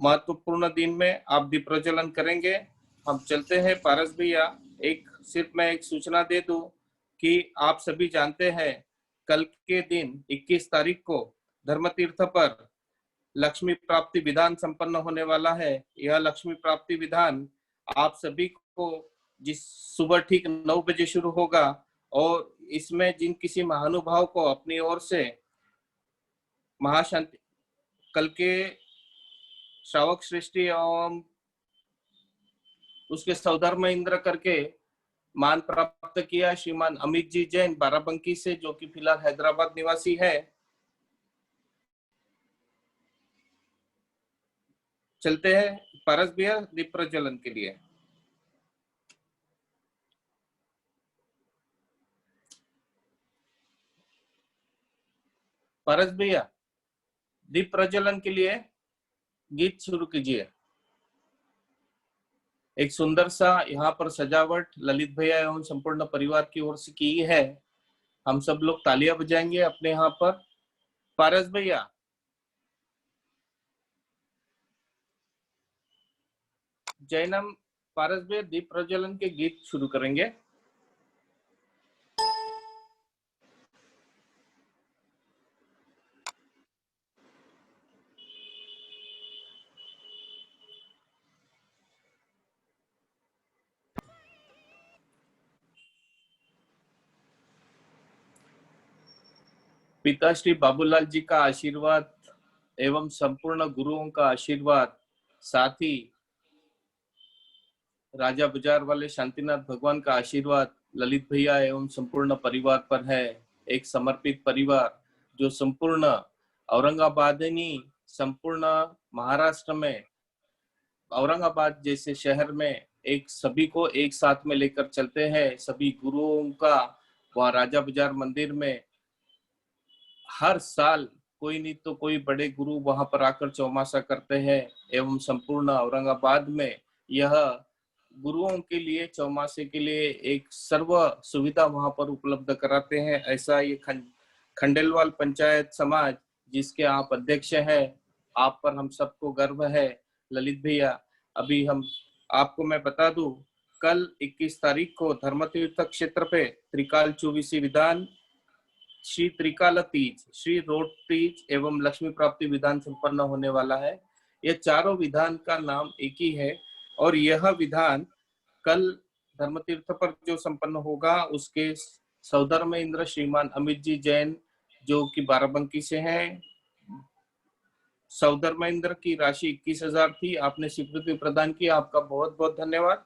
महत्वपूर्ण दिन में आप दीप प्रज्वलन करेंगे। हम चलते हैं पारस भैया। सिर्फ मैं एक सूचना दे दूं कि आप सभी जानते हैं कल के दिन 21 तारीख को धर्म तीर्थ पर लक्ष्मी प्राप्ति विधान संपन्न होने वाला है। यह लक्ष्मी प्राप्ति विधान आप सभी को जिस सुबह ठीक 9 बजे शुरू होगा और इसमें जिन किसी महानुभाव को अपनी ओर से महाशांति कल के श्रावक सृष्टि एवं उसके सौधर्म इंद्र करके मान प्राप्त किया श्रीमान अमित जी जैन बाराबंकी से, जो कि फिलहाल हैदराबाद निवासी है। चलते हैं पारस भैया दीप प्रज्वलन के लिए। पारस भैया दीप प्रज्वलन के लिए गीत शुरू कीजिए। एक सुंदर सा यहाँ पर सजावट ललित भैया एवं संपूर्ण परिवार की ओर से की है। हम सब लोग तालियां बजाएंगे अपने यहाँ पर। पारस भैया जैनम पारस भैया दीप प्रज्वलन के गीत शुरू करेंगे। पिता श्री बाबूलाल जी का आशीर्वाद एवं संपूर्ण गुरुओं का आशीर्वाद, साथ ही राजा बाजार वाले शांतिनाथ भगवान का आशीर्वाद ललित भैया एवं संपूर्ण परिवार पर है। एक समर्पित परिवार जो संपूर्ण औरंगाबादनी संपूर्ण महाराष्ट्र में औरंगाबाद जैसे शहर में एक सभी को एक साथ में लेकर चलते हैं। सभी गुरुओं का वहाँ राजा बाजार मंदिर में हर साल कोई नहीं तो कोई बड़े गुरु वहां पर आकर चौमासा करते हैं एवं संपूर्ण औरंगाबाद में यह गुरुओं के लिए चौमासे के लिए एक सर्व सुविधा वहां पर उपलब्ध कराते हैं। ऐसा ये खंडेलवाल पंचायत समाज जिसके आप अध्यक्ष हैं, आप पर हम सबको गर्व है ललित भैया। अभी हम आपको मैं बता दूं, कल 21 तारीख को धर्मतीर्थ क्षेत्र पे त्रिकाल 24 विधान, श्री त्रिकाल तीज, श्री रोड तीज एवं लक्ष्मी प्राप्ति विधान संपन्न होने वाला है। यह चारों विधान का नाम एक ही है और यह विधान कल धर्मतीर्थ पर जो संपन्न होगा उसके सौधर्म इंद्र श्रीमान अमित जी जैन जो कि बाराबंकी से हैं। सौधर्म इंद्र की राशि 21,000 थी, आपने स्वीकृति प्रदान की, आपका बहुत बहुत धन्यवाद।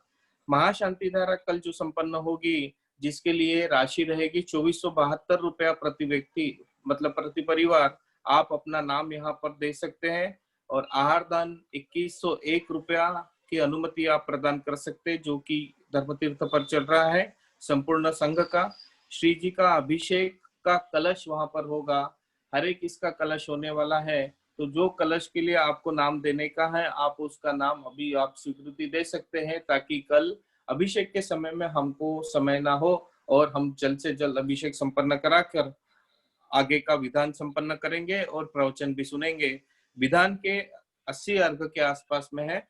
महाशांति धारा कल जो संपन्न होगी जिसके लिए राशि रहेगी 2472 रुपया प्रति व्यक्ति, मतलब प्रति परिवार। आप अपना नाम यहाँ पर दे सकते हैं और आहार दान 2101 रुपया की अनुमति आप प्रदान कर सकते हैं, जो कि धर्मतीर्थ पर चल रहा है। संपूर्ण संघ का श्री जी का अभिषेक का कलश वहां पर होगा, हर एक इसका कलश होने वाला है। तो जो कलश के लिए आपको नाम देने का है आप उसका नाम अभी आप स्वीकृति दे सकते हैं, ताकि कल अभिषेक के समय में हमको समय ना हो और हम जल्द से जल्द अभिषेक संपन्न कराकर आगे का विधान संपन्न करेंगे और प्रवचन भी सुनेंगे। विधान के 80 अर्घ के आसपास में है।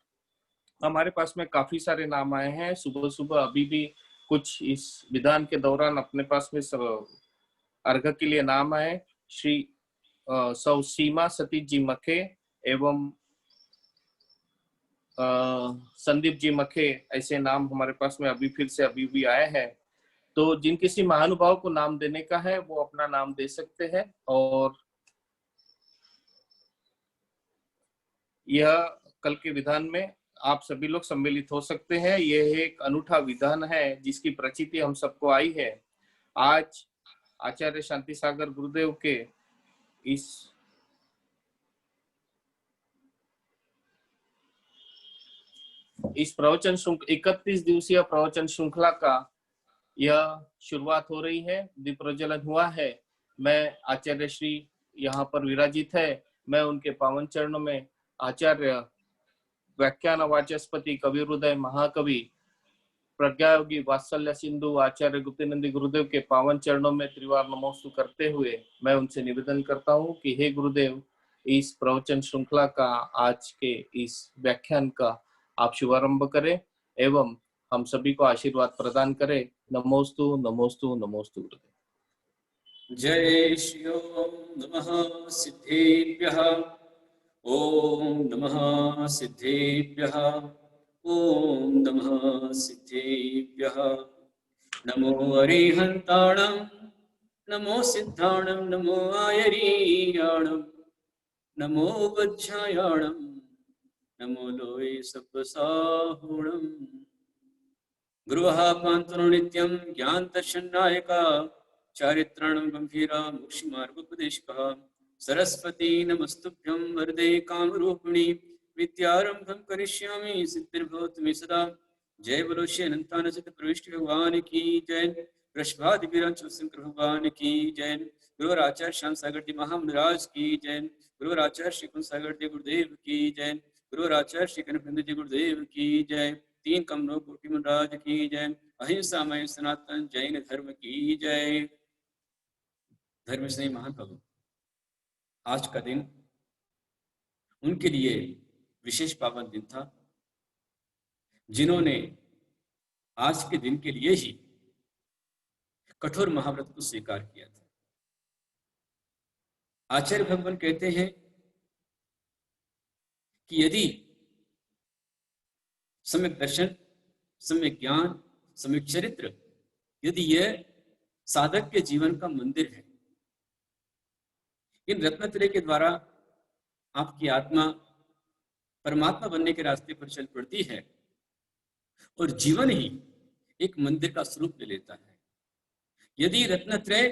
हमारे पास में काफी सारे नाम आए हैं सुबह सुबह, अभी भी कुछ इस विधान के दौरान अपने पास में अर्घ के लिए नाम आए। श्री सौ सीमा सतीश जी मखे एवं संदीप जी मखे, ऐसे नाम हमारे पास में अभी फिर से अभी भी आए हैं। तो जिन किसी महानुभाव को नाम देने का है वो अपना नाम दे सकते हैं और यह कल के विधान में आप सभी लोग सम्मिलित हो सकते हैं। यह एक अनूठा विधान है जिसकी प्रचिति हम सबको आई है। आज आचार्य शांति सागर गुरुदेव के इस प्रवचन 31 दिवसीय प्रवचन श्रृंखला का यह शुरुआत हो रही है। दीप प्रज्वलन हुआ है। मैं आचार्य श्री यहाँ पर विराजित है, मैं उनके पावन चरणों में आचार्य व्याख्यान वाचस्पति कवि हृदय महाकवि प्रज्ञायोगी वात्सल्य सिंधु आचार्य गुप्तानंद गुरुदेव के पावन चरणों में त्रिवार नमोस्तु करते हुए मैं उनसे निवेदन करता हूँ कि हे गुरुदेव, इस प्रवचन श्रृंखला का, आज के इस व्याख्यान का आप शुभारंभ करें एवं हम सभी को आशीर्वाद प्रदान करें। नमोस्तु नमोस्तु नमोस्तु गुरुदेव। जय श्री ओम नमः सिद्धेभ्यः। ओम नमः सिद्धेभ्यः। ओम नमः सिद्धेभ्यः। नमो अरिहन्ताणं नमो सिद्धाणं नमो आयरीयाणं नमो वज्रायाणं नमो लोये सप्तसाहुणम्। गुरुः पान्तरो नित्यं ज्ञानदर्शननायका चारित्राणं गंभीरा मोक्षमार्गोपदेशकः। सरस्वती नमस्तुभ्यं वरदे कामरूपिणी विद्यारंभं करिष्यामि सिद्धिर्भवतु मे सदा। जय बोलो श्री अनंतानंद प्रविष्ट भगवान की जय। वृषभादि वीरांचल शंकर भगवान की जय। गुरु आचार्य श्याम सागर जी महामुनिराज की जय। गुरु आचार्य श्री कुंज सागर जी गुरुदेव की जय। गुरु आचार्य श्री कनकबिंद जी गुरुदेव की जय। तीन कमलों कोटि मुनराज की जय। अहिंसा मय सनातन जैन धर्म की जय। धर्म से महान प्रभु, आज का दिन उनके लिए विशेष पावन दिन था जिन्होंने आज के दिन के लिए ही कठोर महाव्रत को स्वीकार किया था। आचार्य भगवान कहते हैं कि यदि सम्यक दर्शन, सम्यक ज्ञान, सम्यक चरित्र, यदि यह साधक के जीवन का मंदिर है, इन रत्नत्रय के द्वारा आपकी आत्मा परमात्मा बनने के रास्ते पर चल पड़ती है और जीवन ही एक मंदिर का स्वरूप ले लेता है। यदि रत्नत्रय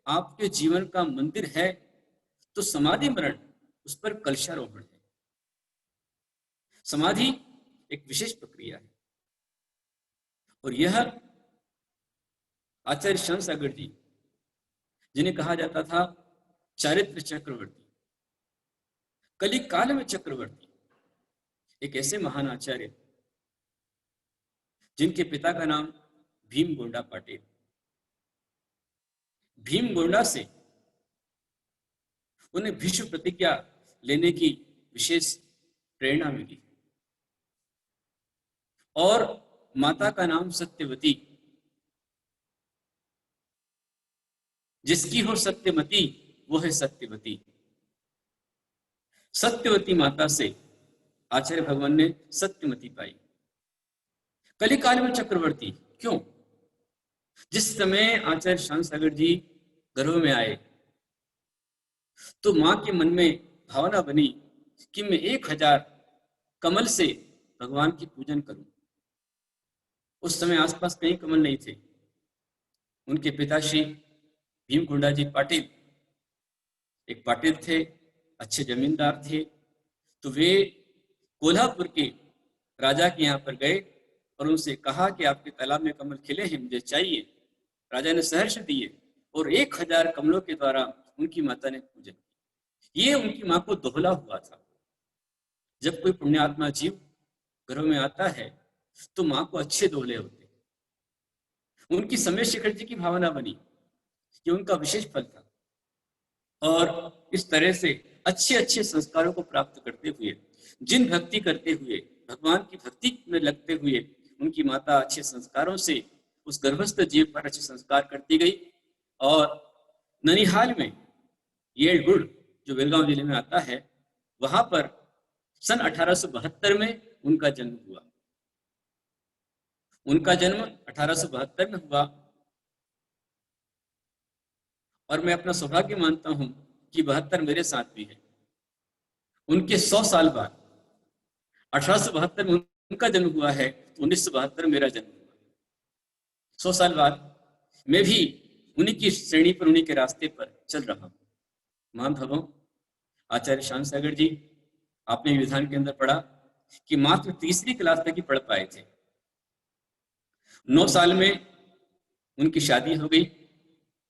आपके जीवन का मंदिर है तो समाधि मरण उस पर कलशारोपण है। समाधि एक विशेष प्रक्रिया है और यह आचार्य श्याम सागर जी, जिन्हें कहा जाता था चारित्र चक्रवर्ती, कली काल में चक्रवर्ती, एक ऐसे महान आचार्य जिनके पिता का नाम भीम गोंडा पाटिल। भीम गोंडा से उन्हें भीष्म प्रतिज्ञा लेने की विशेष प्रेरणा मिली और माता का नाम सत्यवती, जिसकी हो सत्यमती वो है सत्यवती। सत्यवती माता से आचार्य भगवान ने सत्यमती पाई। कलिकाल में चक्रवर्ती क्यों? जिस समय आचार्य श्याम सागर जी गर्भ में आए तो मां के मन में भावना बनी कि मैं 1000 कमल से भगवान की पूजन करूं। उस समय आसपास कहीं कमल नहीं थे। उनके पिता श्री भीम गोंडा जी पाटिल एक पाटिल थे, अच्छे जमींदार थे। तो वे कोल्हापुर के राजा के यहाँ पर गए और उनसे कहा कि आपके तालाब में कमल खिले हैं, मुझे चाहिए। राजा ने सहर्ष दिए और 1000 कमलों के द्वारा उनकी माता ने पूजन की। ये उनकी मां को दोहला हुआ था। जब कोई पुण्यात्मा जीव गर्भ में आता है तो मां को अच्छे दोहले होते। उनकी समय शेखर जी की भावना बनी, ये उनका विशेष फल था। और इस तरह से अच्छे अच्छे संस्कारों को प्राप्त करते हुए, जिन भक्ति करते हुए, भगवान की भक्ति में लगते हुए उनकी माता अच्छे संस्कारों से उस गर्भस्थ जीव पर अच्छे संस्कार करती गई। और ननिहाल में येलगुड़ जो बेलगांव जिले में आता है, वहां पर सन 1872 में उनका जन्म हुआ। उनका जन्म 1872 में हुआ और मैं अपना सौभाग्य मानता हूं कि 72 मेरे साथ भी है। उनके 100 साल बाद 1872 में उनका जन्म हुआ है तो 1972 मेरा जन्म हुआ। 100 साल बाद मैं भी उन्हीं की श्रेणी पर, उन्हीं के रास्ते पर चल रहा हूं। महान भगवान आचार्य श्याम सागर जी, आपने विधान के अंदर पढ़ा कि मात्र तीसरी क्लास तक ही पढ़ पाए थे। 9 साल में उनकी शादी हो गई।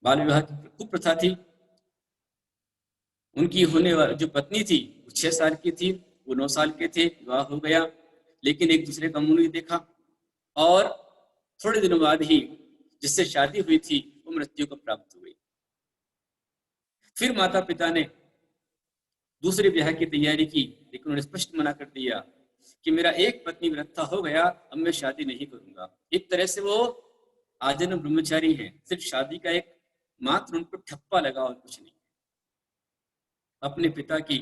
बाल विवाह की कुप्रथा थी। उनकी होने वाली जो पत्नी थी वो 6 साल की थी, वो 9 साल के थे, विवाह हो गया। लेकिन एक दूसरे का मुंह नहीं देखा और थोड़े दिनों बाद ही जिससे शादी हुई थी वो मृत्यु को प्राप्त हुई। फिर माता पिता ने दूसरे ब्याह की तैयारी की, लेकिन उन्होंने स्पष्ट मना कर दिया कि मेरा एक पत्नी व्रता हो गया, अब मैं शादी नहीं करूंगा। एक तरह से वो आजीवन ब्रह्मचारी हैं, सिर्फ शादी का एक मात्र उन पर ठप्पा लगा और कुछ नहीं। अपने पिता की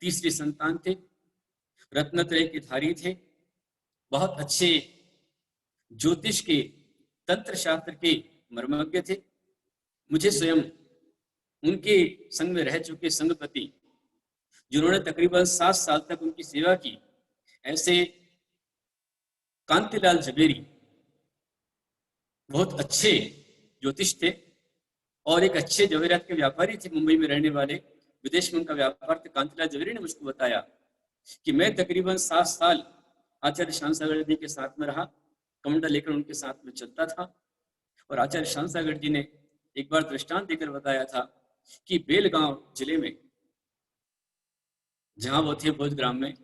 तीसरी संतान थे, रत्नत्रय के धारी थे, बहुत अच्छे ज्योतिष के, तंत्र शास्त्र के मर्मज्ञ थे। मुझे स्वयं उनके संग में रह चुके संगपति, जिन्होंने तकरीबन 7 साल तक उनकी सेवा की, ऐसे कांतिलाल जवेरी बहुत अच्छे ज्योतिष थे और एक अच्छे जवेरात के व्यापारी थे, मुंबई में रहने वाले। विदेश में उनका व्यापार था। कांतिलाल जवेरी ने मुझको बताया कि मैं तकरीबन 7 साल आचार्य श्याम सागर जी के साथ में रहा, कमंडल लेकर उनके साथ में चलता था। और आचार्य श्याम सागर जी ने एक बार दृष्टांत देकर बताया था कि बेलगांव जिले में, जहां वो थे भोजग्राम में,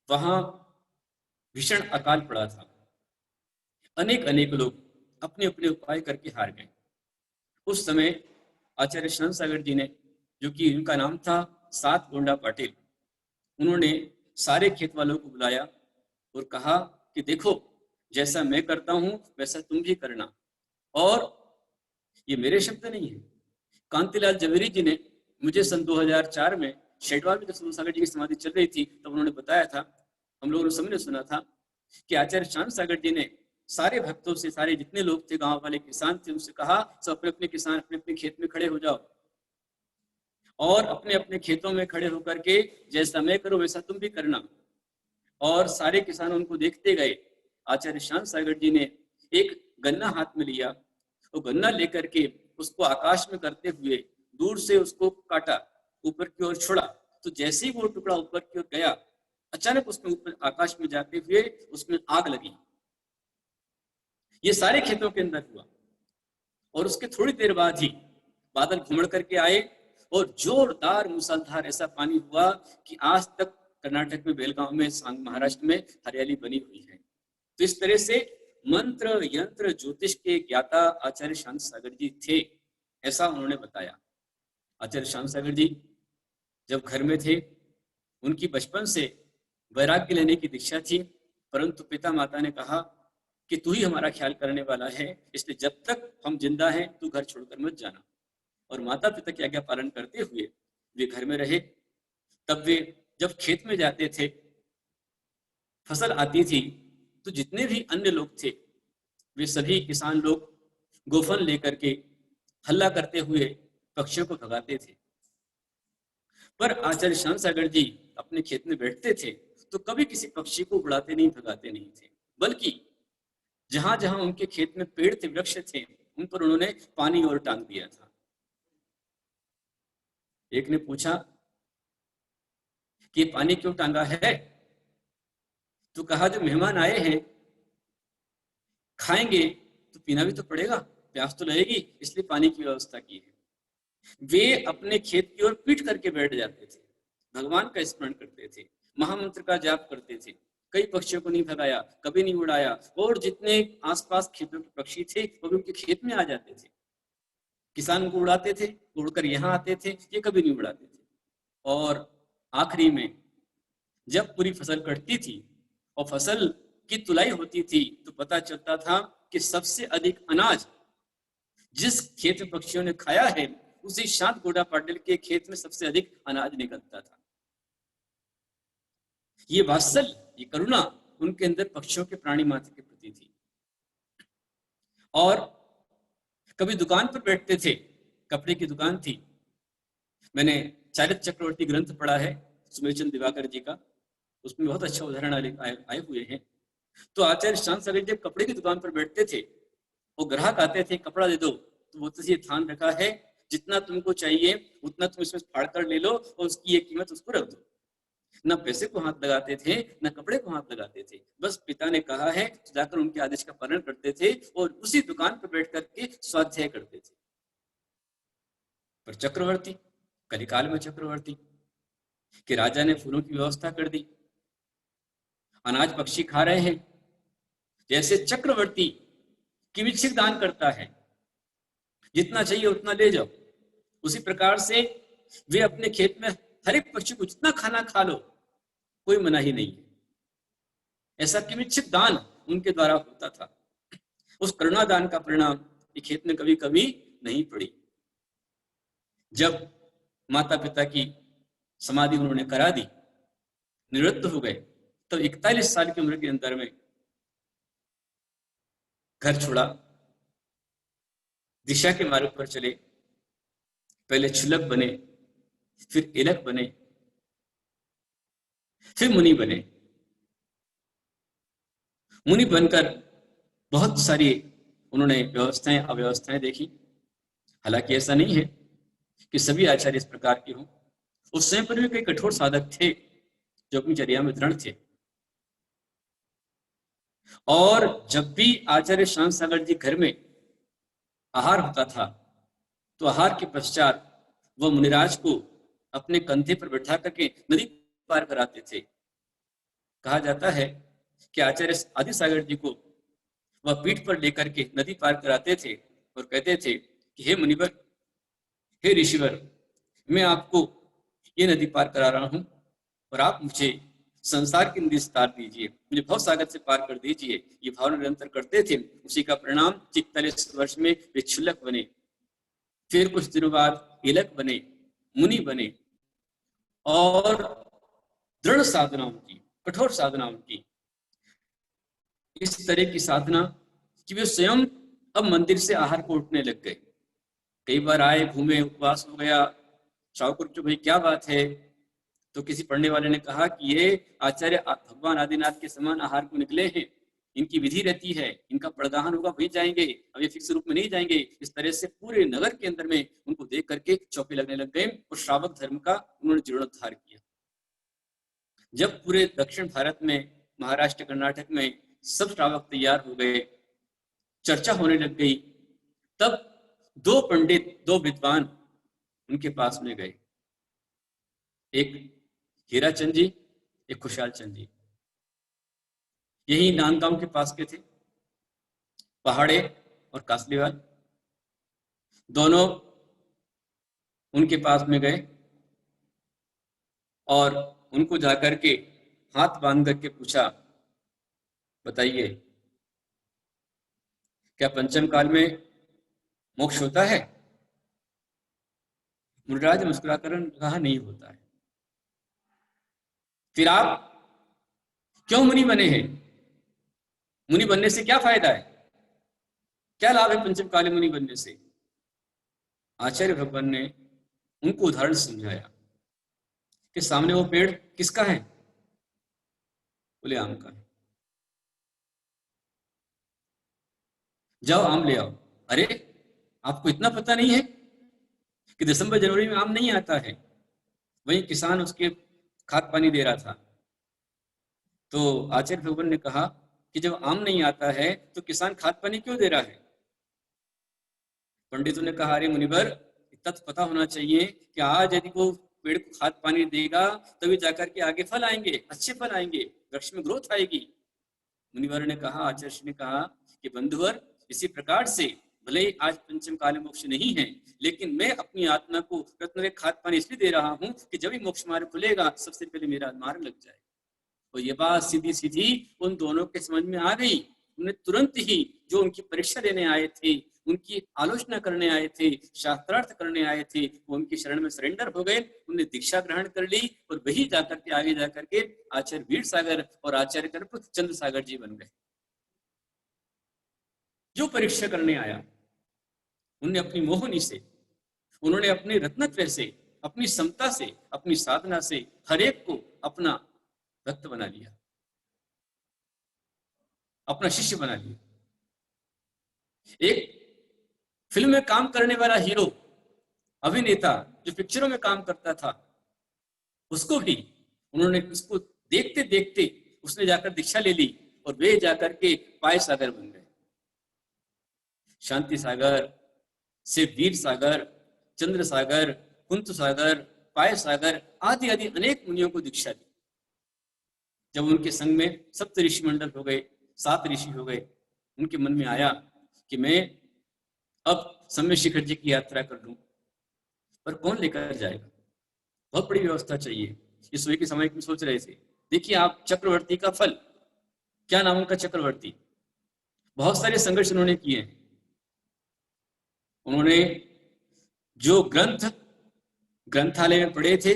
वहां भीषण अकाल पड़ा था। अनेक लोग अपने अपने उपाय करके हार गए। उस समय आचार्य श्याम सागर जी ने, जो कि उनका नाम था सात गोंडा पाटिल, उन्होंने सारे खेत वालों को बुलाया और कहा कि देखो, जैसा मैं करता हूं वैसा तुम भी करना। और ये मेरे शब्द नहीं है, कांतिलाल जवेरी जी ने मुझे सन 2004 में शेडवाल में जब सागर जी की समाधि चल रही थी तब उन्होंने बताया था, हम लोगों ने सबने सुना था कि आचार्य श्याम सागर जी ने सारे भक्तों से, सारे जितने लोग थे, गांव वाले किसान थे, उनसे कहा सब अपने अपने किसान अपने अपने खेत में खड़े हो जाओ और अपने अपने खेतों में खड़े होकर के जैसा मैं करूं वैसा तुम भी करना। और सारे किसान उनको देखते गए। आचार्य श्याम सागर जी ने एक गन्ना हाथ में लिया, वो गन्ना लेकर के उसको आकाश में करते हुए दूर से उसको काटा, ऊपर की ओर छोड़ा, तो जैसे ही वो टुकड़ा ऊपर की ओर गया, अचानक उसमें ऊपर आकाश में जाते हुए उसमें आग लगी। ये सारे खेतों के अंदर हुआ और उसके थोड़ी देर बाद ही बादल घुमड़ करके आए और जोरदार मूसलाधार ऐसा पानी हुआ कि आज तक कर्नाटक में बेलगांव में, महाराष्ट्र में हरियाली बनी हुई है। तो इस तरह से मंत्र यंत्र ज्योतिष के ज्ञाता आचार्य श्याम सागर जी थे, ऐसा उन्होंने बताया। आचार्य श्याम सागर जी जब घर में थे, उनकी बचपन से वैराग्य लेने की दीक्षा थी, परंतु पिता माता ने कहा कि तू ही हमारा ख्याल करने वाला है, इसलिए जब तक हम जिंदा हैं तू घर छोड़कर मत जाना। और माता पिता की आज्ञा पालन करते हुए वे घर में रहे। तब वे जब खेत में जाते थे, फसल आती थी, तो जितने भी अन्य लोग थे वे सभी किसान लोग गोफन लेकर के हल्ला करते हुए पक्षियों को भगाते थे। पर आचार्य श्याम सागर जी अपने खेत में बैठते थे तो कभी किसी पक्षी को उड़ाते नहीं, भगाते नहीं थे, बल्कि जहां जहां उनके खेत में पेड़ थे, वृक्ष थे, उन पर उन्होंने पानी और टांग दिया था। एक ने पूछा कि पानी क्यों टांगा है? तो कहा जो मेहमान आए हैं, खाएंगे तो पीना भी तो पड़ेगा, प्यास तो लगेगी, इसलिए पानी की व्यवस्था की है। वे अपने खेत की ओर पीट करके बैठ जाते थे, भगवान का स्मरण करते थे, महामंत्र का जाप करते थे। कई पक्षियों को नहीं भगाया, कभी नहीं उड़ाया, और जितने आसपास खेतों के पक्षी थे वो भी उनके खेत में आ जाते थे। किसान को उड़ाते थे, उड़कर यहाँ आते थे, ये कभी नहीं उड़ाते थे। और आखिरी में जब पूरी फसल कटती थी और फसल की तुलाई होती थी तो पता चलता था कि सबसे अधिक अनाज जिस खेत में पक्षियों ने खाया है उसी शांत गोंडा पाटिल के खेत में सबसे अधिक अनाज निकलता था। ये वात्सल्य, ये करुणा उनके अंदर पक्षियों के, प्राणी मात्र के प्रति थी। और कभी दुकान पर बैठते थे, कपड़े की दुकान थी, मैंने चारित्र चक्रवर्ती ग्रंथ पढ़ा है सुमेरचंद दिवाकर जी का, उसमें बहुत अच्छा उदाहरण आए हुए हैं। तो आचार्य श्याम सागर जब कपड़े की दुकान पर बैठते थे, वो ग्राहक आते थे, कपड़ा दे दो, तो वो तो ये ध्यान रखा है जितना तुमको चाहिए उतना तुम इसमें फाड़ कर ले लो और उसकी एक कीमत उसको रख दो। न पैसे को हाथ लगाते थे, न कपड़े को हाथ लगाते थे, बस पिता ने कहा है तो जाकर उनके आदेश का पालन करते थे और उसी दुकान पर बैठ करके स्वाध्याय करते थे। पर चक्रवर्ती, कलिकाल में चक्रवर्ती कि राजा ने फूलों की व्यवस्था कर दी, अनाज पक्षी खा रहे हैं, जैसे चक्रवर्ती किमिच्छिक दान करता है, जितना चाहिए उतना ले जाओ, उसी प्रकार से वे अपने खेत में हर एक पक्षी को जितना खाना खा लो, कोई मनाही नहीं है। ऐसा किंचित दान उनके द्वारा होता था। उस करुणा दान का परिणाम ये खेत में कभी कभी नहीं पड़ी। जब माता पिता की समाधि उन्होंने करा दी, निवृत्त हो गए, तो 41 साल की उम्र के अंदर में घर छोड़ा, दिशा के मार्ग पर चले। पहले क्षुलक बने, फिर एलक बने, फिर मुनि बने। मुनि बनकर बहुत सारी उन्होंने व्यवस्थाएं अव्यवस्थाएं देखी। हालांकि ऐसा नहीं है कि सभी आचार्य इस प्रकार के हों। उस समय पर भी कई कठोर साधक थे जो अपनी चर्या में दृढ़ थे। और जब भी आचार्य शांत सागर जी घर में आहार होता था, तो आहार के पश्चात वह मुनिराज को अपने कंधे पर बैठा करके नदी पार कराते थे। कहा जाता है कि आचार्य आदि सागर जी को वह पीठ पर लेकर के नदी पार कराते थे और कहते थे कि हे मुनिवर, हे ऋषिवर, मैं आपको ये नदी पार करा रहा हूं और आप मुझे संसार की नदी से तार दीजिए, मुझे भव सागर से पार कर दीजिए। ये भाव निरंतर करते थे। उसी का परिणाम 41 वर्ष में वे क्षुल्लक बने, फिर कुछ दिनों बाद एलक बने, मुनि बने। और दृढ़ साधना उनकी, कठोर साधना उनकी, इस तरह की साधना कि वे स्वयं अब मंदिर से आहार को उठने लग गए। कई बार आए, घूमे, उपवास हो गया। शाहपुर जो भाई क्या बात है, तो किसी पढ़ने वाले ने कहा कि ये आचार्य भगवान आदिनाथ के समान आहार को निकले हैं, इनकी विधि रहती है, इनका प्रदान होगा वही जाएंगे, अब ये फिक्स रूप में नहीं जाएंगे। इस तरह से पूरे नगर के अंदर में उनको देख करके चौके लगने लग गए और श्रावक धर्म का उन्होंने जीर्णोद्धार किया। जब पूरे दक्षिण भारत में, महाराष्ट्र, कर्नाटक में सब श्रावक तैयार हो गए, चर्चा होने लग गई, तब 2 पंडित, 2 विद्वान उनके पास में गए। एक हीराचंद जी, एक खुशहाल चंद जी। यही नांदगांव के पास के थे, पहाड़े और कासलीवाल। दोनों उनके पास में गए और उनको जाकर के हाथ बांध करके पूछा, बताइए क्या पंचम काल में मोक्ष होता है? मुनिराज मुस्कुराकर कहा, नहीं होता है। फिर आप क्यों मुनि बने हैं? मुनि बनने से क्या फायदा है? क्या लाभ है पंचम काले मुनि बनने से? आचार्य भगवान ने उनको उदाहरण समझाया कि सामने वो पेड़ किसका है? बोले आम का है। जाओ आम ले आओ। अरे आपको इतना पता नहीं है कि दिसंबर जनवरी में आम नहीं आता है? वही किसान उसके खाद पानी दे रहा था। तो आचार्य भगवान ने कहा कि जब आम नहीं आता है तो किसान खाद पानी क्यों दे रहा है? पंडितों ने कहा, अरे मुनिवर, इतना तो पता होना चाहिए कि आज यदि वो पेड़ को खाद पानी देगा तभी जाकर के आगे फल आएंगे, अच्छे फल आएंगे, वृक्ष में ग्रोथ आएगी। मुनिवर ने कहा, आचार्य ने कहा कि बंधुवर, इसी प्रकार से भले ही आज पंचम काल मोक्ष नहीं है, लेकिन मैं अपनी आत्मा को रत्न खाद पानी इसलिए दे रहा हूं कि जब भी मोक्ष मार्ग खुलेगा सबसे पहले मेरा मार्ग लग जाए। और ये बात सीधी सीधी उन दोनों के समझ में आ गई। उन्हें तुरंत ही जो उनकी परीक्षा लेने आए थे, उनकी आलोचना करने आए थे, शास्त्रार्थ करने आए थे, वो उनकी शरण में सरेंडर हो गए, उन्हें दीक्षा ग्रहण कर ली और वही जाकर के आगे जाकर के आचार्य वीर सागर और आचार्य कर्प चंद्र सागर जी बन गए। जो परीक्षा करने आया, उन्हें अपनी मोहनी से, उन्होंने अपने रत्नत्व से, अपनी समता से, अपनी साधना से हर एक को अपना भक्त बना लिया, अपना शिष्य बना लिया। एक फिल्म में काम करने वाला हीरो, अभिनेता जो पिक्चरों में काम करता था, उसको भी उन्होंने, उसको देखते देखते उसने जाकर दीक्षा ले ली और वे जाकर के पाय सागर बन गए। शांति सागर से वीर सागर, चंद्र सागर, कुंत सागर, पाय सागर आदि आदि अनेक मुनियों को दीक्षा दी। जब उनके संग में सप्त ऋषि मंडल हो गए, 7 ऋषि हो गए, उनके मन में आया कि मैं अब सम्य शिखर जी की यात्रा कर लूं, पर कौन लेकर जाएगा? बहुत बड़ी व्यवस्था चाहिए। इस सुबह के समय में सोच रहे थे, देखिए आप चक्रवर्ती का फल, क्या नाम उनका, चक्रवर्ती। बहुत सारे संघर्ष उन्होंने किए। उन्होंने जो ग्रंथ ग्रंथालय में पढ़े थे,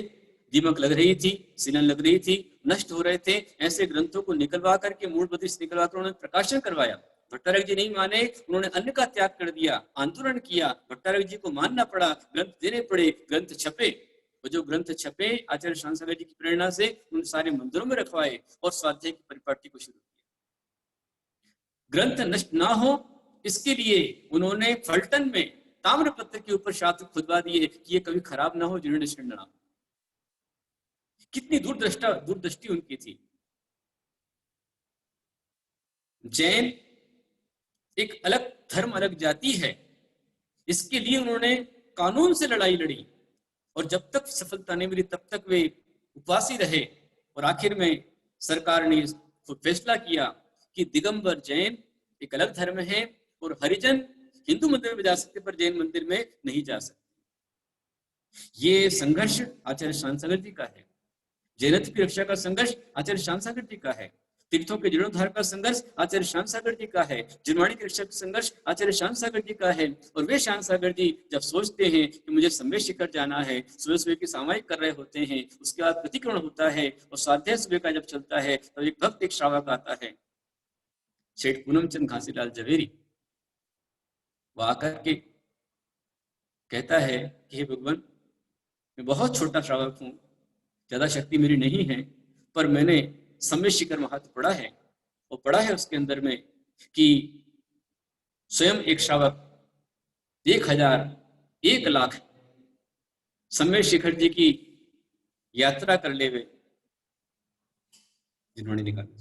दीमक लग रही थी, सीलन लग रही थी, नष्ट हो रहे थे, ऐसे ग्रंथों को निकलवा करके, मूल प्रदेश निकलवा कर उन्होंने प्रकाशन करवाया। भट्टारक जी नहीं माने, उन्होंने अन्न का त्याग कर दिया, आंदोलन किया, भट्टारक जी को मानना पड़ा, ग्रंथ देने पड़े, ग्रंथ छपे। वो जो ग्रंथ छपे आचार्य शांतागर जी की प्रेरणा से, उन सारे मंदिरों में रखवाए और स्वाध्याय की परिपाटी को शुरू किया। ग्रंथ नष्ट ना हो इसके लिए उन्होंने फलटन में ताम्रपत्र के ऊपर शास्त्र खुदवा दिए कि ये कभी खराब ना हो, जीर्ण शीर्ण ना हो। कितनी दूरदृष्टि उनकी थी। जैन एक अलग धर्म, अलग जाति है, इसके लिए उन्होंने कानून से लड़ाई लड़ी और जब तक सफलता नहीं मिली तब तक वे उपवासी रहे। और आखिर में सरकार ने फैसला किया कि दिगंबर जैन एक अलग धर्म है और हरिजन हिंदू मंदिर में जा सकते पर जैन मंदिर में नहीं जा सकते। ये संघर्ष आचार्य शांतागर जी का है। जैनत्व की रक्षा का संघर्ष आचार्य शांतागर जी का है। तीर्थों के जीर्णोद्धार का संघर्ष आचार्य शांतागर जी का है। जिनवाणी की रक्षा का संघर्ष आचार्य शांतागर जी का है। और वे शांतागर जी जब सोचते हैं कि मुझे सम्य शिखर जाना है, सुबह सुबह की सामायिक कर रहे होते हैं, उसके बाद प्रतिक्रमण होता है और स्वाध्याय सुबह का जब चलता है तो एक भक्त, एक श्रावक आता है, सेठ पूनम चंद घासीलाल जवेरी। वो आकर के कहता है कि हे भगवान, मैं बहुत छोटा श्रावक हूं, ज्यादा शक्ति मेरी नहीं है, पर मैंने सम्य शिखर महत्व पढ़ा है और पढ़ा है उसके अंदर में कि स्वयं एक श्रावक 1000, 1 लाख सम्य शिखर जी की यात्रा कर ले वे, जिन्होंने निकाला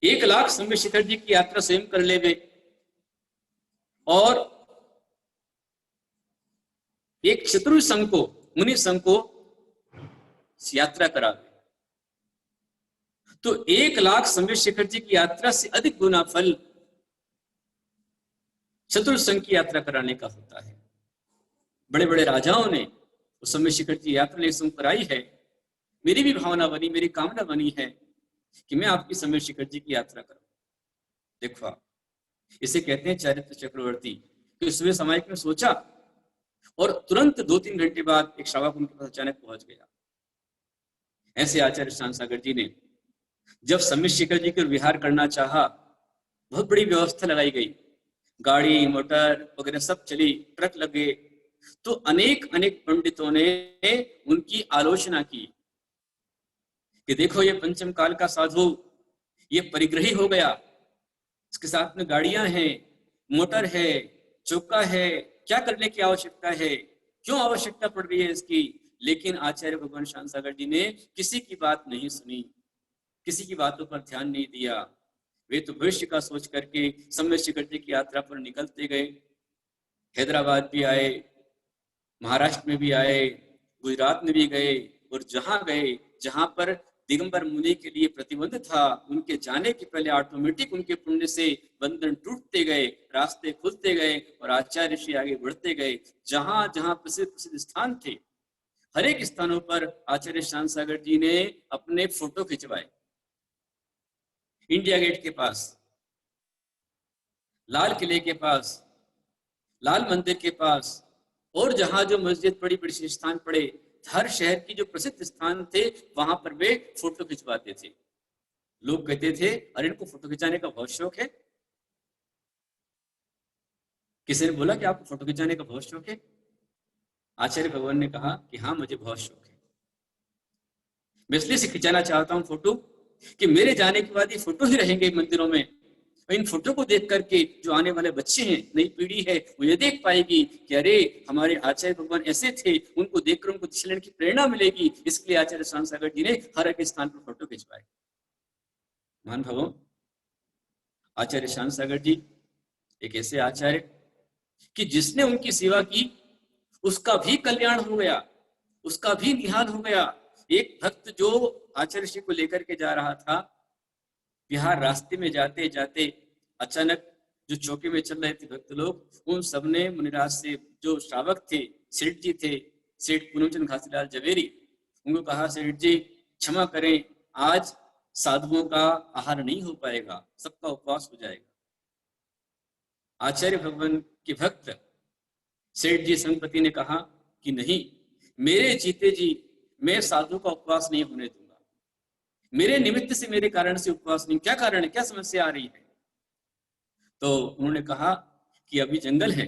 1 लाख सम्य शिखर जी की यात्रा स्वयं कर ले वे और एक शत्रु संघ को, मुनि संघ को यात्रा करा। तो 1 लाख सम्य शिखर जी की यात्रा से अधिक गुना फल शत्रु संघ की यात्रा कराने का होता है। बड़े बड़े राजाओं ने उस सम्य शिखर जी यात्रा ले संग कराई है। मेरी भी भावना बनी, मेरी कामना बनी है कि मैं आपकी सम्य शिखर जी की यात्रा करूं। देखो, इसे कहते हैं चारित्र चक्रवर्ती। कि सुबह सामायिक में सोचा और तुरंत 2-3 घंटे बाद एक श्रावक उनके पास अचानक पहुंच गया। ऐसे आचार्य शांतागर जी ने जब सम्य शिखर जी को विहार करना चाहा, बहुत बड़ी व्यवस्था लगाई गई, गाड़ी मोटर वगैरह सब चली, ट्रक लगे, तो अनेक अनेक पंडितों ने उनकी आलोचना की कि देखो ये पंचम काल का साधु, ये परिग्रही हो गया, इसके साथ में गाड़ियां हैं, मोटर है, चौका है, क्या करने की आवश्यकता है, क्यों आवश्यकता पड़ रही है इसकी। लेकिन आचार्य भगवान शांतागर जी ने किसी की बात नहीं सुनी, किसी की बातों पर ध्यान नहीं दिया। वे तो भविष्य का सोच करके सम्य शिखर जी की यात्रा पर निकलते गए। हैदराबाद भी आए, महाराष्ट्र में भी आए, गुजरात में भी गए और जहां गए, जहां पर दिगंबर मुनि के लिए प्रतिबंध था, उनके जाने के पहले ऑटोमेटिक उनके पुण्य से बंधन टूटते गए, रास्ते खुलते गए और आचार्य श्री आगे बढ़ते गए। जहां जहां प्रसिद्ध प्रसिद्ध स्थान थे, हर एक स्थानों पर आचार्य शांतागर जी ने अपने फोटो खिंचवाए। इंडिया गेट के पास, लाल किले के पास, लाल मंदिर के पास और जहां जो मस्जिद बड़ी बड़ी स्थान पड़े, हर शहर की जो प्रसिद्ध स्थान थे वहां पर वे फोटो खिंचवाते थे। लोग कहते थे अरे इनको फोटो खिंचाने का बहुत शौक है। किसी ने बोला कि आपको फोटो खिंचाने का बहुत शौक है? आचार्य भगवान ने कहा कि हाँ, मुझे बहुत शौक है। मैं इसलिए से खिंचाना चाहता हूँ फोटो कि मेरे जाने के बाद ये फोटो ही रहेंगे मंदिरों में। इन फोटो को देख करके जो आने वाले बच्चे हैं, नई पीढ़ी है, वो ये देख पाएगी कि अरे हमारे आचार्य भगवान ऐसे थे, उनको देखकर उनको दिशा लेने की प्रेरणा मिलेगी। इसके लिए आचार्य शांतागर जी ने हर एक स्थान पर फोटो खिंचवाए। मान भवो, आचार्य शांतागर जी एक ऐसे आचार्य कि जिसने उनकी सेवा की उसका भी कल्याण हो गया, उसका भी निहाल हो गया। एक भक्त जो आचार्य श्री को लेकर के जा रहा था, बिहार रास्ते में जाते जाते अचानक जो चौके में चल रहे थे भक्त लोग, उन सबने मुनिराज से, जो श्रावक थे, सेठ जी थे, सेठ पूनमचंद घासीलाल जवेरी, उनको कहा सेठ जी क्षमा करें, आज साधुओं का आहार नहीं हो पाएगा, सबका उपवास हो जाएगा। आचार्य भगवान के भक्त सेठ जी संगपति ने कहा कि नहीं, मेरे जीते जी मैं साधु का उपवास नहीं होने दूंगा, मेरे निमित्त से, मेरे कारण से उपवास नहीं। क्या कारण है, क्या समस्या आ रही है? तो उन्होंने कहा कि अभी जंगल है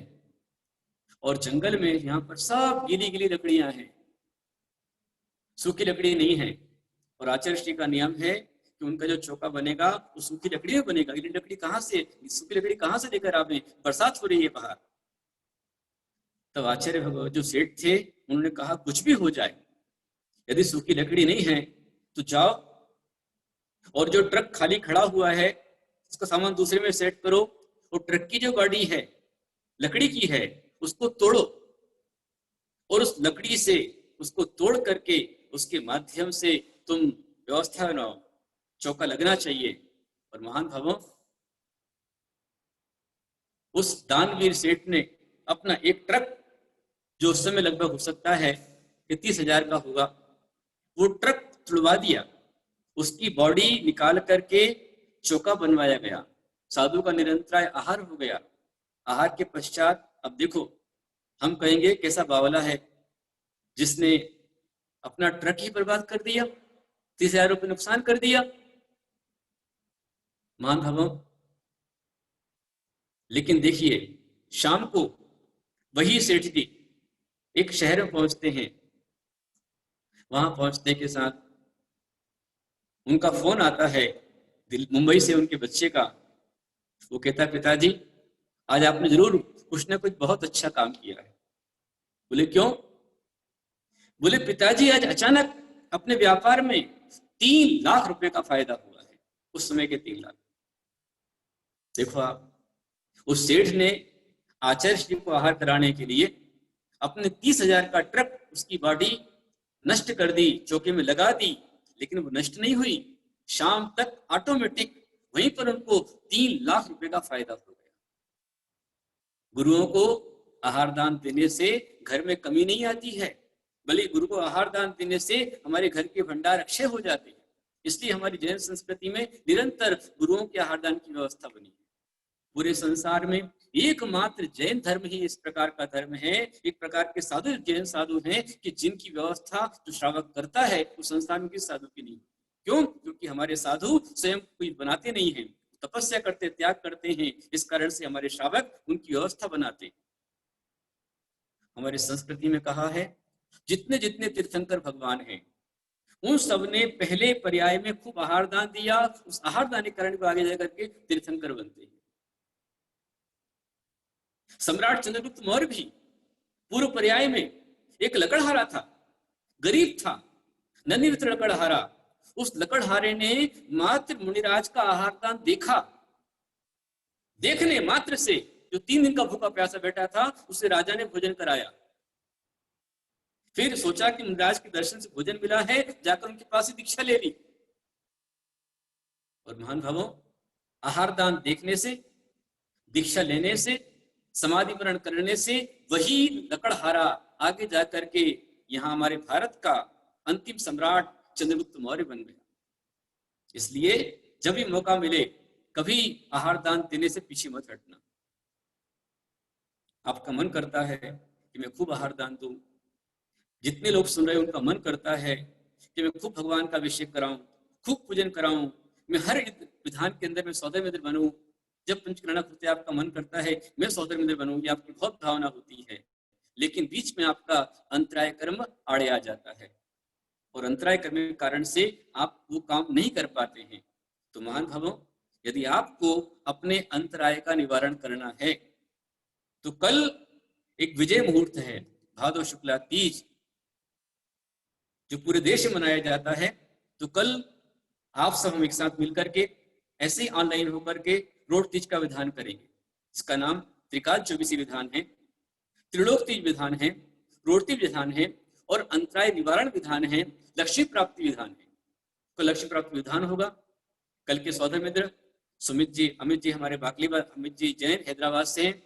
और जंगल में यहाँ पर सब गीली गीली लकड़ियां हैं, सूखी लकड़ी नहीं है, और आचार्य श्री का नियम है कि उनका जो चौका बनेगा वो सूखी लकड़ी में बनेगा। गीली लकड़ी कहाँ से, सूखी लकड़ी कहाँ से लेकर आवे, बरसात हो रही है बाहर। तब आचार्य भगवान जो सेठ थे उन्होंने कहा कुछ भी हो जाए, यदि सूखी लकड़ी नहीं है तो जाओ और जो ट्रक खाली खड़ा हुआ है उसका सामान दूसरे में सेट करो, और ट्रक की जो गाड़ी है लकड़ी की है उसको तोड़ो, और उस लकड़ी से उसको तोड़ करके उसके माध्यम से तुम व्यवस्था बनाओ, चौका लगना चाहिए। और महान भावों, उस दानवीर सेठ ने अपना एक ट्रक, जो उस समय लगभग हो सकता है कि 30,000 का होगा, वो ट्रक तुड़वा दिया, उसकी बॉडी निकाल करके चौका बनवाया गया, साधु का निरंतर आहार हो गया। आहार के पश्चात अब देखो, हम कहेंगे कैसा बावला है जिसने अपना ट्रक ही बर्बाद कर दिया, 30,000 रुपये नुकसान कर दिया। महान भावों, लेकिन देखिए शाम को वही सेठ जी एक शहर में पहुंचते हैं। वहां पहुंचने के साथ उनका फोन आता है मुंबई से उनके बच्चे का। वो कहता है पिताजी आज आपने जरूर कुछ ना कुछ बहुत अच्छा काम किया है। बोले क्यों? बोले पिताजी आज अचानक अपने व्यापार में 3 लाख रुपए का फायदा हुआ है। उस समय के 3 लाख। देखो आप, उस सेठ ने आचार्य श्री को आहार कराने के लिए अपने 30,000 का ट्रक, उसकी बॉडी नष्ट कर दी, चौके में लगा दी, लेकिन वो नष्ट नहीं हुई। शाम तक ऑटोमेटिक वहीं पर उनको 3 लाख रुपए का फायदा हो गया। गुरुओं को आहार दान देने से घर में कमी नहीं आती है, बल्कि गुरु को आहार दान देने से हमारे घर के भंडार अक्षय हो जाते हैं। इसलिए हमारी जैन संस्कृति में निरंतर गुरुओं के आहार दान की व्यवस्था बनी है। पूरे संसार में एकमात्र जैन धर्म ही इस प्रकार का धर्म है, एक प्रकार के साधु जैन साधु हैं कि जिनकी व्यवस्था जो श्रावक करता है वो संसार में किस साधु की नहीं। क्यों? क्योंकि हमारे साधु स्वयं कोई बनाते नहीं हैं, तपस्या करते, त्याग करते हैं। इस कारण से हमारे श्रावक उनकी व्यवस्था बनाते। हमारी संस्कृति में कहा है जितने जितने तीर्थंकर भगवान हैं उन सब ने पहले पर्याय में खूब आहार दान दिया, उस आहार दान के कारण को आगे जाकर के तीर्थंकर बनते हैं। सम्राट चंद्रगुप्त मौर्य भी पूर्व पर्याय में एक लकड़हारा था, गरीब था, नन्ही लकड़हारा। उस लकड़हारे ने मात्र मुनिराज का आहार दान देखा, देखने मात्र से जो 3 दिन का भूखा प्यासा बैठा था उसे राजा ने भोजन कराया। फिर सोचा कि मुनिराज के दर्शन से भोजन मिला है, जाकर उनके पास ही दीक्षा ले ली। और महान भावों, आहार दान देखने से, दीक्षा लेने से, समाधि वरण करने से वही लकड़हारा आगे जाकर के यहाँ हमारे भारत का अंतिम सम्राट चंद्रगुप्त मौर्य बन गया। इसलिए जब भी मौका मिले कभी आहार दान देने से पीछे मत हटना। आपका मन करता है कि मैं खूब आहार दान दूं, जितने लोग सुन रहे हैं उनका मन करता है कि मैं खूब भगवान का अभिषेक कराऊं, खूब पूजन कराऊं, मैं हर विधान के अंदर में सौदे मित्र बनूं। जब पंचकर्णा कृत्य आपका मन करता है मैं सौदे मित्र बनूं, ये आपकी बहुत भावना होती है, लेकिन बीच में आपका अंतराय कर्म आड़े आ जाता है और अंतराय कर्म के कारण से आप वो काम नहीं कर पाते हैं। तो महान भावों, यदि आपको अपने अंतराय का निवारण करना है तो कल एक विजय मुहूर्त है, भादो शुक्ला तीज, जो पूरे देश में मनाया जाता है। तो कल आप सब हम एक साथ मिलकर के ऐसे ही ऑनलाइन होकर के रोड तीज का विधान करेंगे। इसका नाम त्रिकाल चौबीसी विधान है, त्रिलोक तीज विधान है, रोड तीज विधान है और अंतराय निवारण विधान है, लक्ष्मी प्राप्ति विधान है। तो लक्ष्मी प्राप्ति विधान होगा। कल के सौदर मित्र सुमित जी, अमित जी हमारे बाकली, अमित जी जैन हैदराबाद से हैं,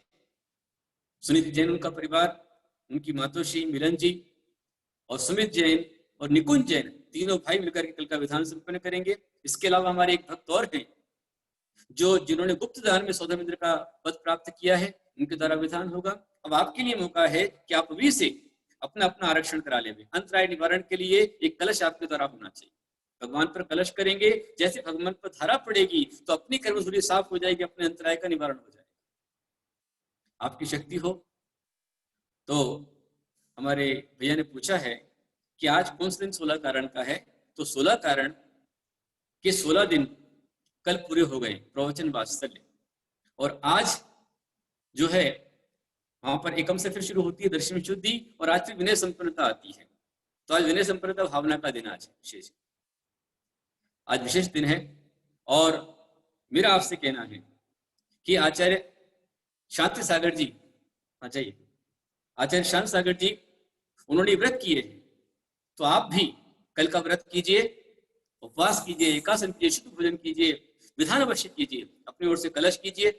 सुनीत जैन उनका परिवार, उनकी मातोश्री मिलन जी, और सुमित जैन और निकुंज जैन तीनों भाई मिलकर के कल का विधान संपन्न करेंगे। इसके अलावा हमारे एक भक्त और हैं जिन्होंने गुप्त दान में सौदामित्र का पद प्राप्त किया है, उनके द्वारा विधान होगा। अब आपके लिए मौका है कि आप अभी से अपना अपना आरक्षण करा लेंगे। अंतराय निवारण के लिए एक कलश आपके द्वारा होना चाहिए। भगवान पर कलश करेंगे, जैसे भगवान पर धारा पड़ेगी तो अपनी कर्मधुरी साफ हो जाएगी, अपने अंतराय का निवारण हो जाएगा। आपकी शक्ति हो तो हमारे भैया ने पूछा है कि आज कौन सा दिन 16 कारण का है, तो 16 कारण के 16 दिन कल पूरे हो गए प्रवचन वात्सल्य, और आज जो है वहां पर एकम से फिर शुरू होती है दर्शन शुद्धि, और आज फिर विनय संपन्नता आती है। तो आज विनय संपन्नता भावना का दिन आज विशेष, आज विशेष दिन है। और मेरा आपसे कहना है कि आचार्य शांति सागर जी, जाइए, आचार्य शांति सागर जी उन्होंने व्रत किए हैं, तो आप भी कल का व्रत कीजिए, उपवास कीजिए, एकासन कीजिए, शुद्ध भोजन कीजिए, विधान अवश्य कीजिए, अपनी ओर से कलश कीजिए,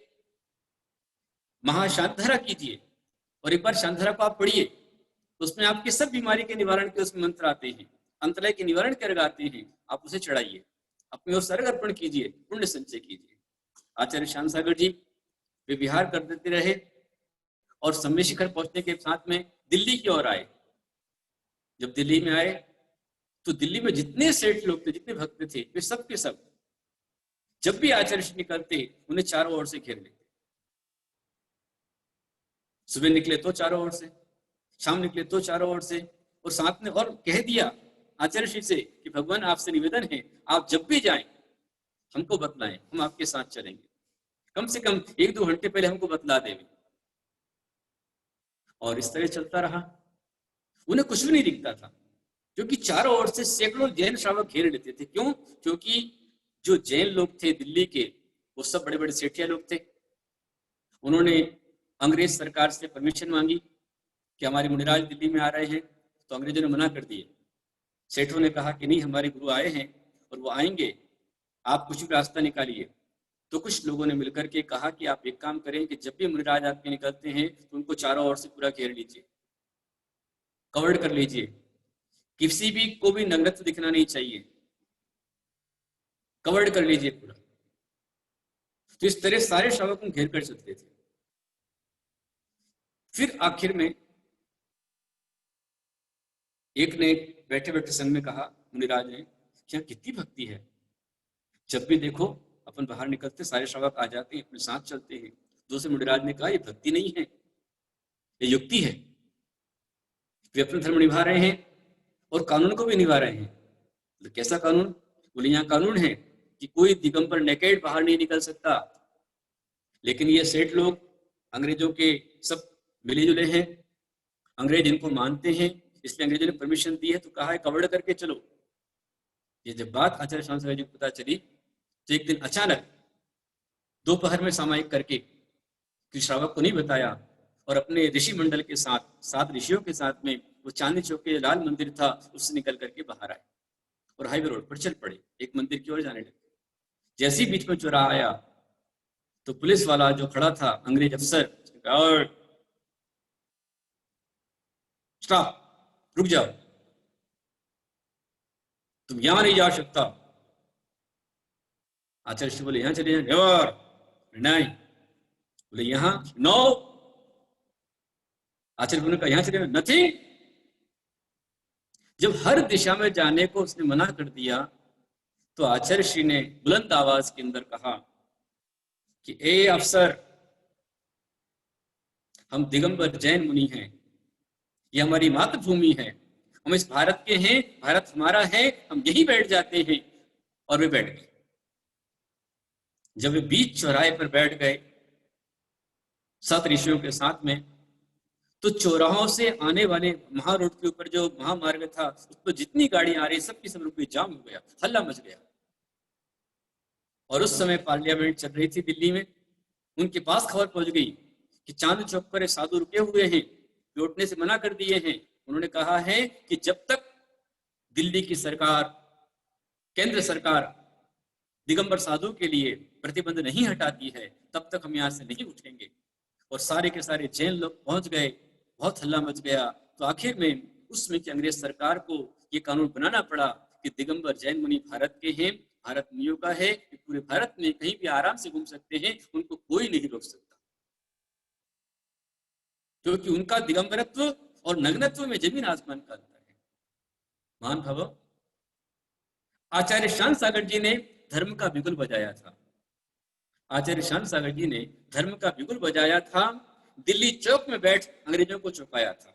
महाशांतधारा कीजिए, और एक बार शांतधारा को आप पढ़िए तो उसमें आपके सब बीमारी के निवारण के उसमें मंत्र आते हैं, अंतराय के निवारण के अर्घ आते हैं, आप उसे चढ़ाइए, अपनी ओर से अर्घ अर्पण कीजिए, पुण्य संचय कीजिए। आचार्य श्याम सागर जी वे विहार कर देते रहे और सम्य शिखर पहुंचने के साथ में दिल्ली की ओर आए। जब दिल्ली में आए तो दिल्ली में जितने सेठ लोग थे, जितने भक्त थे, वे सब के सब जब भी आचार्य निकलते उन्हें चारों ओर से घेर लेते। सुबह निकले तो चारों ओर से, शाम निकले तो चारों ओर से, और साथ में और कह दिया आचार्य श्री से कि भगवान आपसे निवेदन है, आप जब भी जाएं हमको बतलाएं, हम आपके साथ चलेंगे, कम से कम 1-2 घंटे पहले हमको बतला देंगे। और इस तरह चलता रहा। उन्हें कुछ भी नहीं दिखता था, क्योंकि चारों ओर से सैकड़ों जैन श्रावक घेर लेते थे। क्यों? क्योंकि जो जैन लोग थे दिल्ली के, वो सब बड़े बड़े सेठिया लोग थे। उन्होंने अंग्रेज सरकार से परमिशन मांगी कि हमारे मुनिराज दिल्ली में आ रहे हैं, तो अंग्रेजों ने मना कर दिए। सेठों ने कहा कि नहीं, हमारे गुरु आए हैं और वो आएंगे, आप कुछ भी रास्ता निकालिए। तो कुछ लोगों ने मिलकर के कहा कि आप एक काम करें कि जब भी मुनिराज आपके निकलते हैं तो उनको चारों ओर से पूरा घेर लीजिए, कवर्ड कर लीजिए, किसी भी को भी नग्नत्व दिखना नहीं चाहिए, कवर्ड कर लीजिए पूरा। तो इस तरह सारे श्रावकों घेर कर चलते थे। फिर आखिर में एक ने बैठे बैठे संग में कहा, मुनिराज ने, क्या कितनी भक्ति है, जब भी देखो अपन बाहर निकलते सारे श्रावक आ जाते हैं, अपने साथ चलते हैं। दूसरे मुनिराज ने कहा, ये भक्ति नहीं है, ये युक्ति है। वे अपना धर्म निभा रहे हैं और कानून को भी निभा रहे हैं। तो कैसा कानून? बोले, यहाँ कानून है कि कोई दिगंबर नेकेड बाहर नहीं निकल सकता, लेकिन ये सेठ लोग अंग्रेजों के सब मिले जुले हैं, अंग्रेज इनको मानते हैं, इसलिए अंग्रेजों ने परमिशन दी है, तो कहा है कवर्ड करके चलो। ये जब बात आचार्य शांति सागर जी को पता चली तो एक दिन अचानक दोपहर में सामायिक करके, कि श्रावक को नहीं बताया, और अपने ऋषि मंडल के साथ 7 ऋषियों के साथ में वो चांदनी चौक के लाल मंदिर था, उससे निकल करके बाहर आए और हाईवे रोड पर चल पड़े, एक मंदिर की ओर जाने लगे। जैसे ही बीच में चौराहा आया तो पुलिस वाला जो खड़ा था, अंग्रेज अफसर, स्टॉप, रुक जाओ, तुम यहां नहीं जा सकता। आचार्य श्री बोले, यहां चले जाए, नेवर, नहीं। बोले यहां, नो। आचार्य बोले, यहां चले जाए, नथिंग। जब हर दिशा में जाने को उसने मना कर दिया तो आचार्य श्री ने बुलंद आवाज के अंदर कहा कि ए अफसर, हम दिगंबर जैन मुनि हैं, ये हमारी मातृभूमि है, हम इस भारत के हैं, भारत हमारा है, हम यहीं बैठ जाते हैं। और वे बैठ गए। जब वे बीच चौराहे पर बैठ गए 7 ऋषियों के साथ में, तो चौराहों से आने वाले महारोड के ऊपर जो महामार्ग था, उस पर जितनी गाड़ियां आ रही सबकी सब रुक गई, जाम हो गया, हल्ला मच गया। और उस समय पार्लियामेंट चल रही थी दिल्ली में। उनके पास खबर पहुंच गई कि चांद चौक पर साधु रुके हुए हैं, लौटने से मना कर दिए हैं। उन्होंने कहा है कि जब तक दिल्ली की सरकार, केंद्र सरकार दिगंबर साधु के लिए प्रतिबंध नहीं हटाती है, तब तक हम यहाँ से नहीं उठेंगे। और सारे के सारे जैन लोग पहुंच गए, बहुत हल्ला मच गया। तो आखिर में उसमें कि अंग्रेज सरकार को ये कानून बनाना पड़ा कि दिगंबर जैन मुनि भारत के हैं, भारत मुनियों का है, कि पूरे भारत में कहीं भी आराम से घूम सकते हैं, उनको कोई नहीं रोक सकता, क्योंकि उनका दिगंबरत्व और नग्नत्व में जमीन आसमान का अंतर है। महान भाव, आचार्य शांत सागर जी ने धर्म का बिगुल बजाया था। आचार्य शांत सागर जी ने धर्म का बिगुल बजाया था। दिल्ली चौक में बैठ अंग्रेजों को चौंकाया था।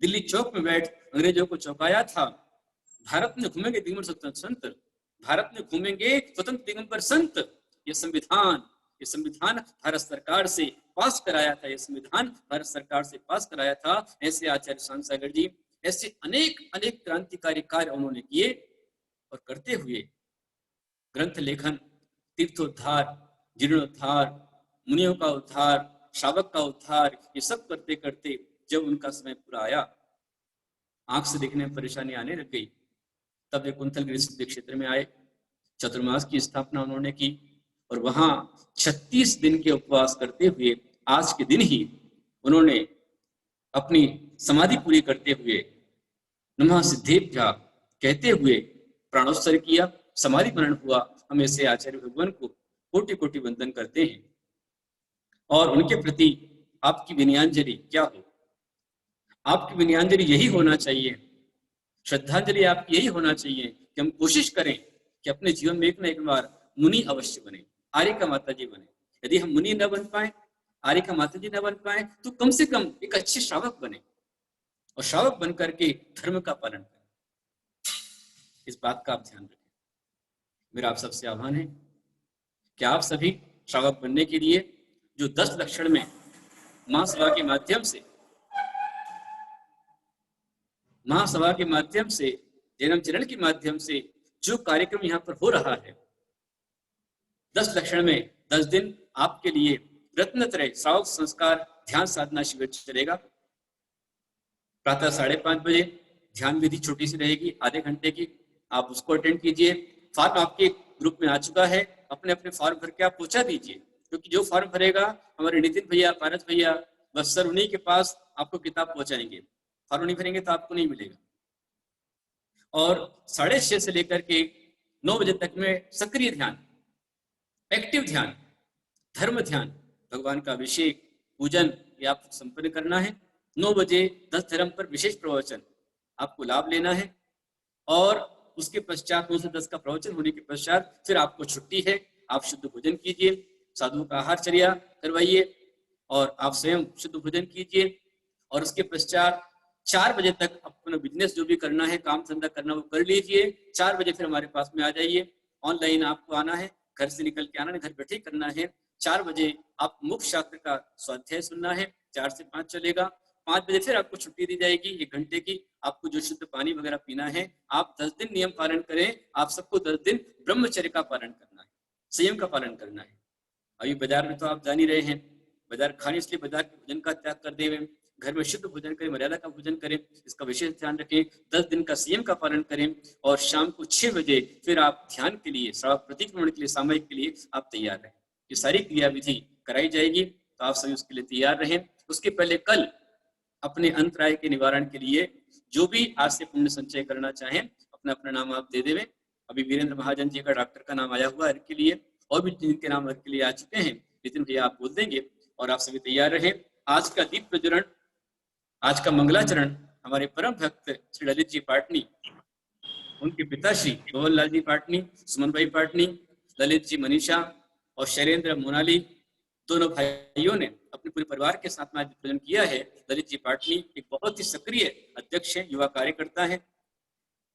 दिल्ली चौक में बैठ अंग्रेजों को चौंकाया था। भारत में घूमेंगे दिगंबर स्वतंत्र संत, भारत में घूमेंगे स्वतंत्र दिगंबर संत। ये संविधान भारत सरकार से पास कराया था, ये संविधान भारत सरकार से पास कराया था। ऐसे आचार्य शांत सागर जी, ऐसे अनेक अनेक क्रांतिकारी कार्य उन्होंने किए और करते हुए ग्रंथ लेखन, तीर्थोद्धार, जीर्णोद्धार, मुनियों का उद्धार, श्रावक का उद्धार, ये सब करते करते जब उनका समय पूरा आया, आंख से देखने में परेशानी आने लग गई, तब वे कुंथलगिरी क्षेत्र में आए। चतुर्मास की स्थापना उन्होंने की और वहां 36 दिन के उपवास करते हुए आज के दिन ही उन्होंने अपनी समाधि पूरी करते हुए नमः सिद्धेभ्यः कहते हुए प्राणोत्सर्ग किया, समाधि मरण हुआ। हम ऐसे आचार्य भगवान को कोटि कोटि वंदन करते हैं और उनके प्रति आपकी विनयांजलि क्या हो? आपकी विनयांजलि यही होना चाहिए, श्रद्धांजलि आपकी यही होना चाहिए कि हम कोशिश करें कि अपने जीवन में एक ना एक बार मुनि अवश्य बने, आर्यिका माता जी बने। यदि हम मुनि न बन पाए, आर्यिका माता जी न बन पाए, तो कम से कम एक अच्छे श्रावक बने और श्रावक बन करके धर्म का पालन करें। इस बात का आप ध्यान रखें। मेरा आप सबसे आह्वान है कि आप सभी श्रावक बनने के लिए जो 10 लक्षण में महासभा के माध्यम से जन्म चरण के माध्यम से जो कार्यक्रम यहाँ पर हो रहा है, 10 लक्षण में 10 दिन आपके लिए रत्नत्रय श्रावक संस्कार ध्यान साधना शिविर चलेगा। प्रातः 5:30 बजे ध्यान विधि छोटी सी रहेगी, आधे घंटे की, आप उसको अटेंड कीजिए। फॉर्म आपके ग्रुप में आ चुका है, अपने अपने फॉर्म भर के आप पहुंचा दीजिए, क्योंकि जो फॉर्म भरेगा हमारे नितिन भैया, पारस भैया, बस सर उन्हीं के पास आपको किताब पहुंचाएंगे। फॉर्म नहीं भरेंगे तो आपको नहीं मिलेगा। और 6:30 से लेकर के 9 बजे तक में सक्रिय ध्यान, एक्टिव ध्यान, धर्म ध्यान, भगवान का अभिषेक, पूजन, ये आपको संपन्न करना है। 9 बजे 10 धर्म पर विशेष प्रवचन आपको लाभ लेना है और उसके पश्चात 9 से 10 का प्रवचन होने के पश्चात फिर आपको छुट्टी है। आप शुद्ध भोजन कीजिए, साधुओं का आहारचर्या करवाइए और आप स्वयं शुद्ध भोजन कीजिए और उसके पश्चात 4 बजे तक अपना बिजनेस जो भी करना है, काम धंधा करना, वो कर लीजिए। 4 बजे फिर हमारे पास में आ जाइए। ऑनलाइन आपको आना है, घर से निकल के आना है, घर बैठे करना है। 4 बजे आप मुख्य शास्त्र का स्वाध्याय सुनना है, 4 से 5 चलेगा। 5 बजे फिर आपको छुट्टी दी जाएगी 1 घंटे की। आपको जो शुद्ध पानी वगैरह पीना है, आप 10 दिन नियम पालन करें। आप सबको 10 दिन ब्रह्मचर्य का पालन करना है, संयम का पालन करना है। अभी बाजार में तो आप जान ही रहे हैं, बाजार खाने, इसलिए बाजार के भोजन का त्याग कर देवे, घर में शुद्ध भोजन करें, मर्यादा का भोजन करें, इसका विशेष ध्यान रखें। 10 दिन का संयम का पालन करें और शाम को 6 बजे फिर आप ध्यान के लिए, श्रावक प्रतिक्रमण के लिए, सामयिक के लिए आप तैयार रहें। ये सारी क्रिया विधि कराई जाएगी, तो आप सभी उसके लिए तैयार रहें। उसके पहले कल अपने अंतराय के निवारण के लिए जो भी आज से पुण्य संचय करना चाहें, अपना अपना नाम आप दे देवें। अभी वीरेंद्र महाजन जी का डॉक्टर का नाम आया हुआ है के लिए, और भी जिनके नाम अर्घ के लिए आ चुके हैं, नितिन भैया आप बोल देंगे और आप सभी तैयार रहें। आज का दीप प्रज्वलन, आज का मंगलाचरण हमारे परम भक्त श्री ललित जी पाटनी, उनके पिताश्री भवन लाल जी पाटनी, सुमन भाई पाटनी, ललित जी मनीषा और शैलेंद्र मोनाली, दोनों भाइयों ने अपने पूरे परिवार के साथ में आज प्रजन किया है। ललित जी पाटनी एक बहुत ही सक्रिय अध्यक्ष है, युवा कार्यकर्ता है।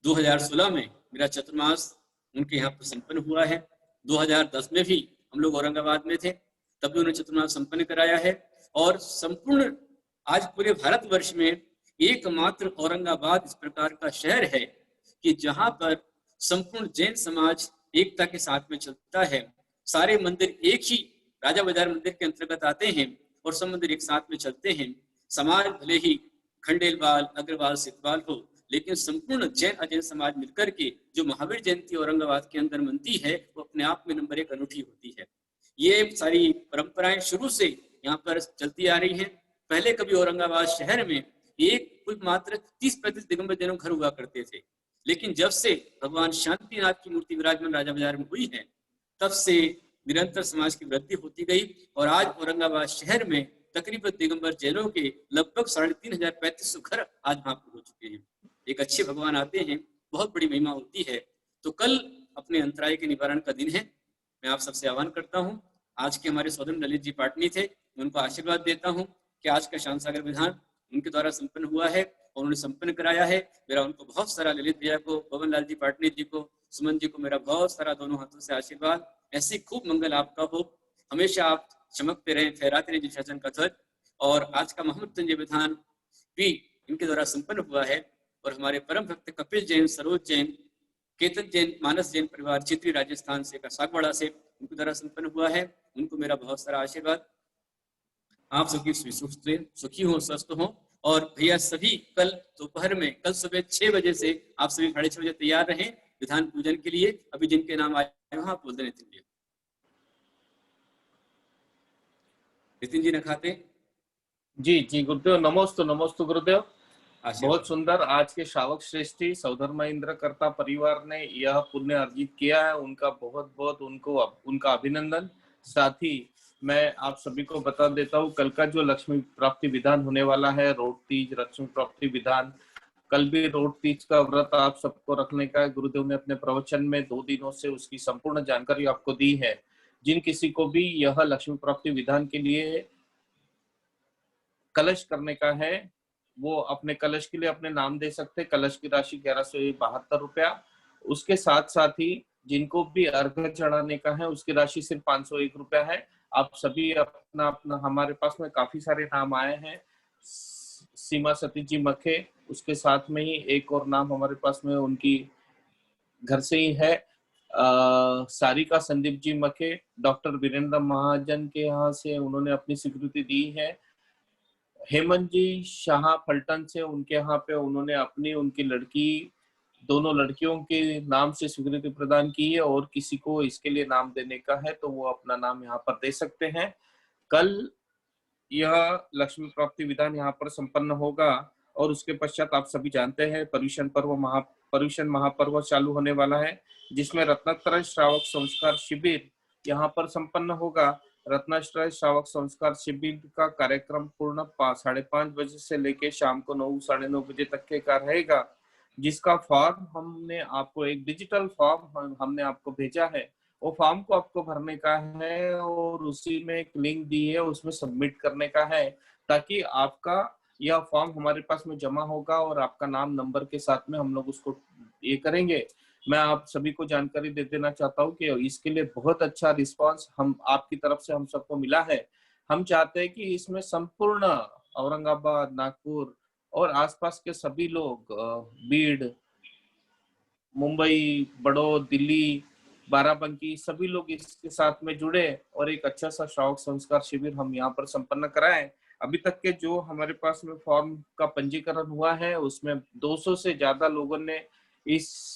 2016 में मेरा चतुर्मास उनके यहाँ पर संपन्न हुआ है। 2010 में भी हम लोग औरंगाबाद में थे, तब भी उन्होंने चतुर्मास संपन्न कराया है। और संपूर्ण आज पूरे भारतवर्ष में एकमात्र औरंगाबाद इस प्रकार का शहर है कि जहां पर संपूर्ण जैन समाज एकता के साथ में चलता है। सारे मंदिर एक ही राजा बाजार मंदिर के अंतर्गत आते हैं और सब मंदिर एक साथ में चलते हैं। समाज भले ही खंडेलवाल, अग्रवाल, सिद्धवाल हो, लेकिन संपूर्ण जैन अजैन समाज मिलकर के जो महावीर जयंती औरंगाबाद के अंदर मनती है, वो अपने आप में नंबर 1 अनूठी होती है। ये सारी परंपराएं शुरू से यहाँ पर चलती आ रही हैं। पहले कभी औरंगाबाद शहर में एक कुल मात्र 30-35 दिगंबर जैनों घर हुआ करते थे। लेकिन जब से भगवान शांतिनाथ की मूर्ति विराजमान राजा बाजार में हुई है, तब से निरंतर समाज की वृद्धि होती गई और आज औरंगाबाद शहर में तकरीबन दिगंबर जैनों के लगभग 3500 घर आज वहां पर हो चुके हैं। एक अच्छे भगवान आते हैं, बहुत बड़ी महिमा होती है। तो कल अपने अंतराय के निवारण का दिन है। मैं आप सबसे आह्वान करता हूँ, आज के हमारे सौदन ललित जी पाटनी थे, मैं उनको आशीर्वाद देता हूँ कि आज का शांत सागर विधान उनके द्वारा संपन्न हुआ है और उन्होंने संपन्न कराया है। मेरा उनको बहुत सारा, ललित भैया को, पवन लाल जी पाटनी जी को, सुमन जी को मेरा बहुत सारा दोनों हाथों से आशीर्वाद। ऐसी खूब मंगल आपका हो, हमेशा आप चमकते रहें, फहराते रहें शासन का ध्वज। और आज का महामृत्युंजय विधान भी इनके द्वारा संपन्न हुआ है और हमारे परम भक्त कपिल जैन, सरोज जैन, केतन जैन, मानस जैन परिवार चित्री राजस्थान से सागवाड़ा से उनके द्वारा संपन्न हुआ है। उनको मेरा बहुत सारा आशीर्वाद। आप सभी सुखी हो, स्वस्थ हो। और भैया सभी कल दोपहर में, कल सुबह 6 बजे से आप सभी 6:30 बजे तैयार रहें विधान पूजन के लिए। अभी जिनके नाम आए वहां बोल दें नितिन जी। नितिन जी नखाते। जी जी गुरुदेव, नमोस्तु नमोस्तु गुरुदेव। आशीर्वाद। बहुत सुंदर। आज के श्रावक श्रेष्ठी सौधर्म इंद्रकर्ता परिवार ने यह पुण्य अर्जित किया है, उनका बहुत बहुत उनका अभिनंदन। साथ ही मैं आप सभी को बता देता हूँ, कल का जो लक्ष्मी प्राप्ति विधान होने वाला है, रोट तीज लक्ष्मी प्राप्ति विधान, कल भी रोट तीज का व्रत आप सबको रखने का है। गुरुदेव ने अपने प्रवचन में 2 दिनों से उसकी संपूर्ण जानकारी आपको दी है। जिन किसी को भी यह लक्ष्मी प्राप्ति विधान के लिए कलश करने का है, वो अपने कलश के लिए अपने नाम दे सकते हैं। कलश की राशि 1172 रुपया। उसके साथ साथ ही जिनको भी अर्घ्य चढ़ाने का है, उसकी राशि सिर्फ 501 रुपया है। आप सभी अपना अपना, हमारे पास में काफी सारे नाम आए हैं। सीमा सती जी मखे, उसके साथ में ही एक और नाम हमारे पास में उनकी घर से ही है, सारिका संदीप जी मखे, डॉक्टर वीरेंद्र महाजन के यहाँ से उन्होंने अपनी स्वीकृति दी है। हेमंत जी शाह फल्टन से, उनके यहाँ पे उन्होंने अपनी, उनकी लड़की, दोनों लड़कियों के नाम से स्वीकृति प्रदान की है। और किसी को इसके लिए नाम देने का है तो वो अपना नाम यहाँ पर दे सकते हैं। कल यह लक्ष्मी प्राप्ति विधान यहाँ पर संपन्न होगा और उसके पश्चात आप सभी जानते हैं पर्यूषण महापर्व चालू होने वाला है, जिसमें रत्नत्रय श्रावक संस्कार शिविर यहाँ पर संपन्न होगा। रत्नाश्रय श्रावक संस्कार शिविर का कार्यक्रम पूर्ण 5:30 बजे से लेके शाम को 9, 9:30 बजे तक के का रहेगा, जिसका फॉर्म हमने आपको, एक डिजिटल फॉर्म हमने आपको भेजा है। वो फॉर्म को आपको भरने का है और उसी में एक लिंक दी है, उसमें सबमिट करने का है, ताकि आपका यह फॉर्म हमारे पास में जमा होगा और आपका नाम नंबर के साथ में हम लोग उसको ये करेंगे। मैं आप सभी को जानकारी दे देना चाहता हूँ कि इसके लिए बहुत अच्छा रिस्पांस हम आपकी तरफ से हम सबको मिला है। हम चाहते हैं कि इसमें संपूर्ण औरंगाबाद, नागपुर और आसपास के सभी लोग, बीड़, मुंबई, बड़ौद, दिल्ली, बाराबंकी, सभी लोग इसके साथ में जुड़े और एक अच्छा सा श्रावक संस्कार शिविर हम यहाँ पर संपन्न कराएं। अभी तक के जो हमारे पास में फॉर्म का पंजीकरण हुआ है, उसमें 200 से ज्यादा लोगों ने इस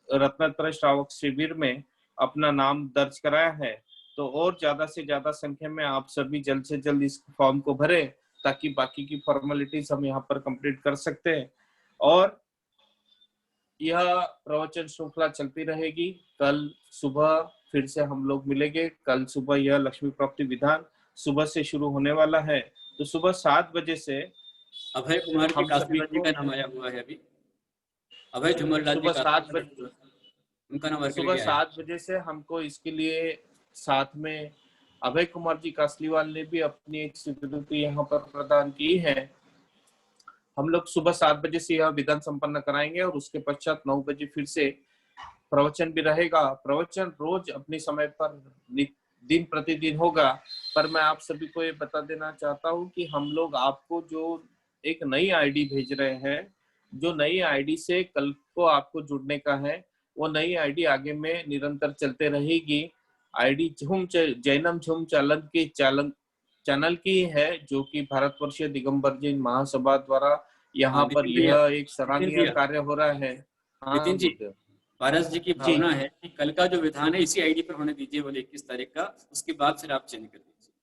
रत्नत्रय श्रावक शिविर में अपना नाम दर्ज कराया है। तो और ज्यादा से ज्यादा संख्या में आप सभी जल्द से जल्द इस फॉर्म को भरें, ताकि बाकी की फॉर्मेलिटीज हम यहाँ पर कंप्लीट कर सकते हैं। और यह प्रवचन श्रृंखला चलती रहेगी। कल सुबह फिर से हम लोग मिलेंगे। कल सुबह यह लक्ष्मी प्राप्ति विधान सुबह से शुरू होने वाला है, तो सुबह 7 बजे से अभय कुमार जी हम सभी काशीलाल जी को, का नाम आया हुआ है अभी। अभय झुमर लाल जी सुबह 7 काशीलाल बजे, उनका नाम वर्क सुबह लेके आया। 7 बजे से हमको इसके लिए साथ में अभय कुमार जी कासलीवाल ने भी अपनी एक स्वीकृति यहाँ पर प्रदान की है। हम लोग सुबह 7 बजे से यह विधान संपन्न कराएंगे और उसके पश्चात 9 बजे फिर से प्रवचन भी रहेगा। प्रवचन रोज अपने समय पर दिन प्रतिदिन होगा। पर मैं आप सभी को ये बता देना चाहता हूँ कि हम लोग आपको जो एक नई आईडी भेज रहे हैं, जो नई आईडी से कल को आपको जुड़ने का है, वो नई आईडी आगे में निरंतर चलते रहेगी। आईडी जैनम झूम चैनल की है, जो कि भारतवर्षीय दिगंबर जैन महासभा द्वारा यहाँ पर नितिन भैया, यह एक नितिन सराहनीय भैया, कार्य हो रहा है। हाँ नितिन जी, गुरुदेव पारस जी की जी। भावना है कि कल का जो विधान है इसी आईडी पर होने दीजिए, बोले 21 तारीख का, उसके बाद फिर आप चेंज कर दीजिए,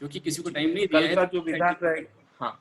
क्योंकि किसी को टाइम नहीं दिया कल है का तो जो विधान रहेगा, हाँ,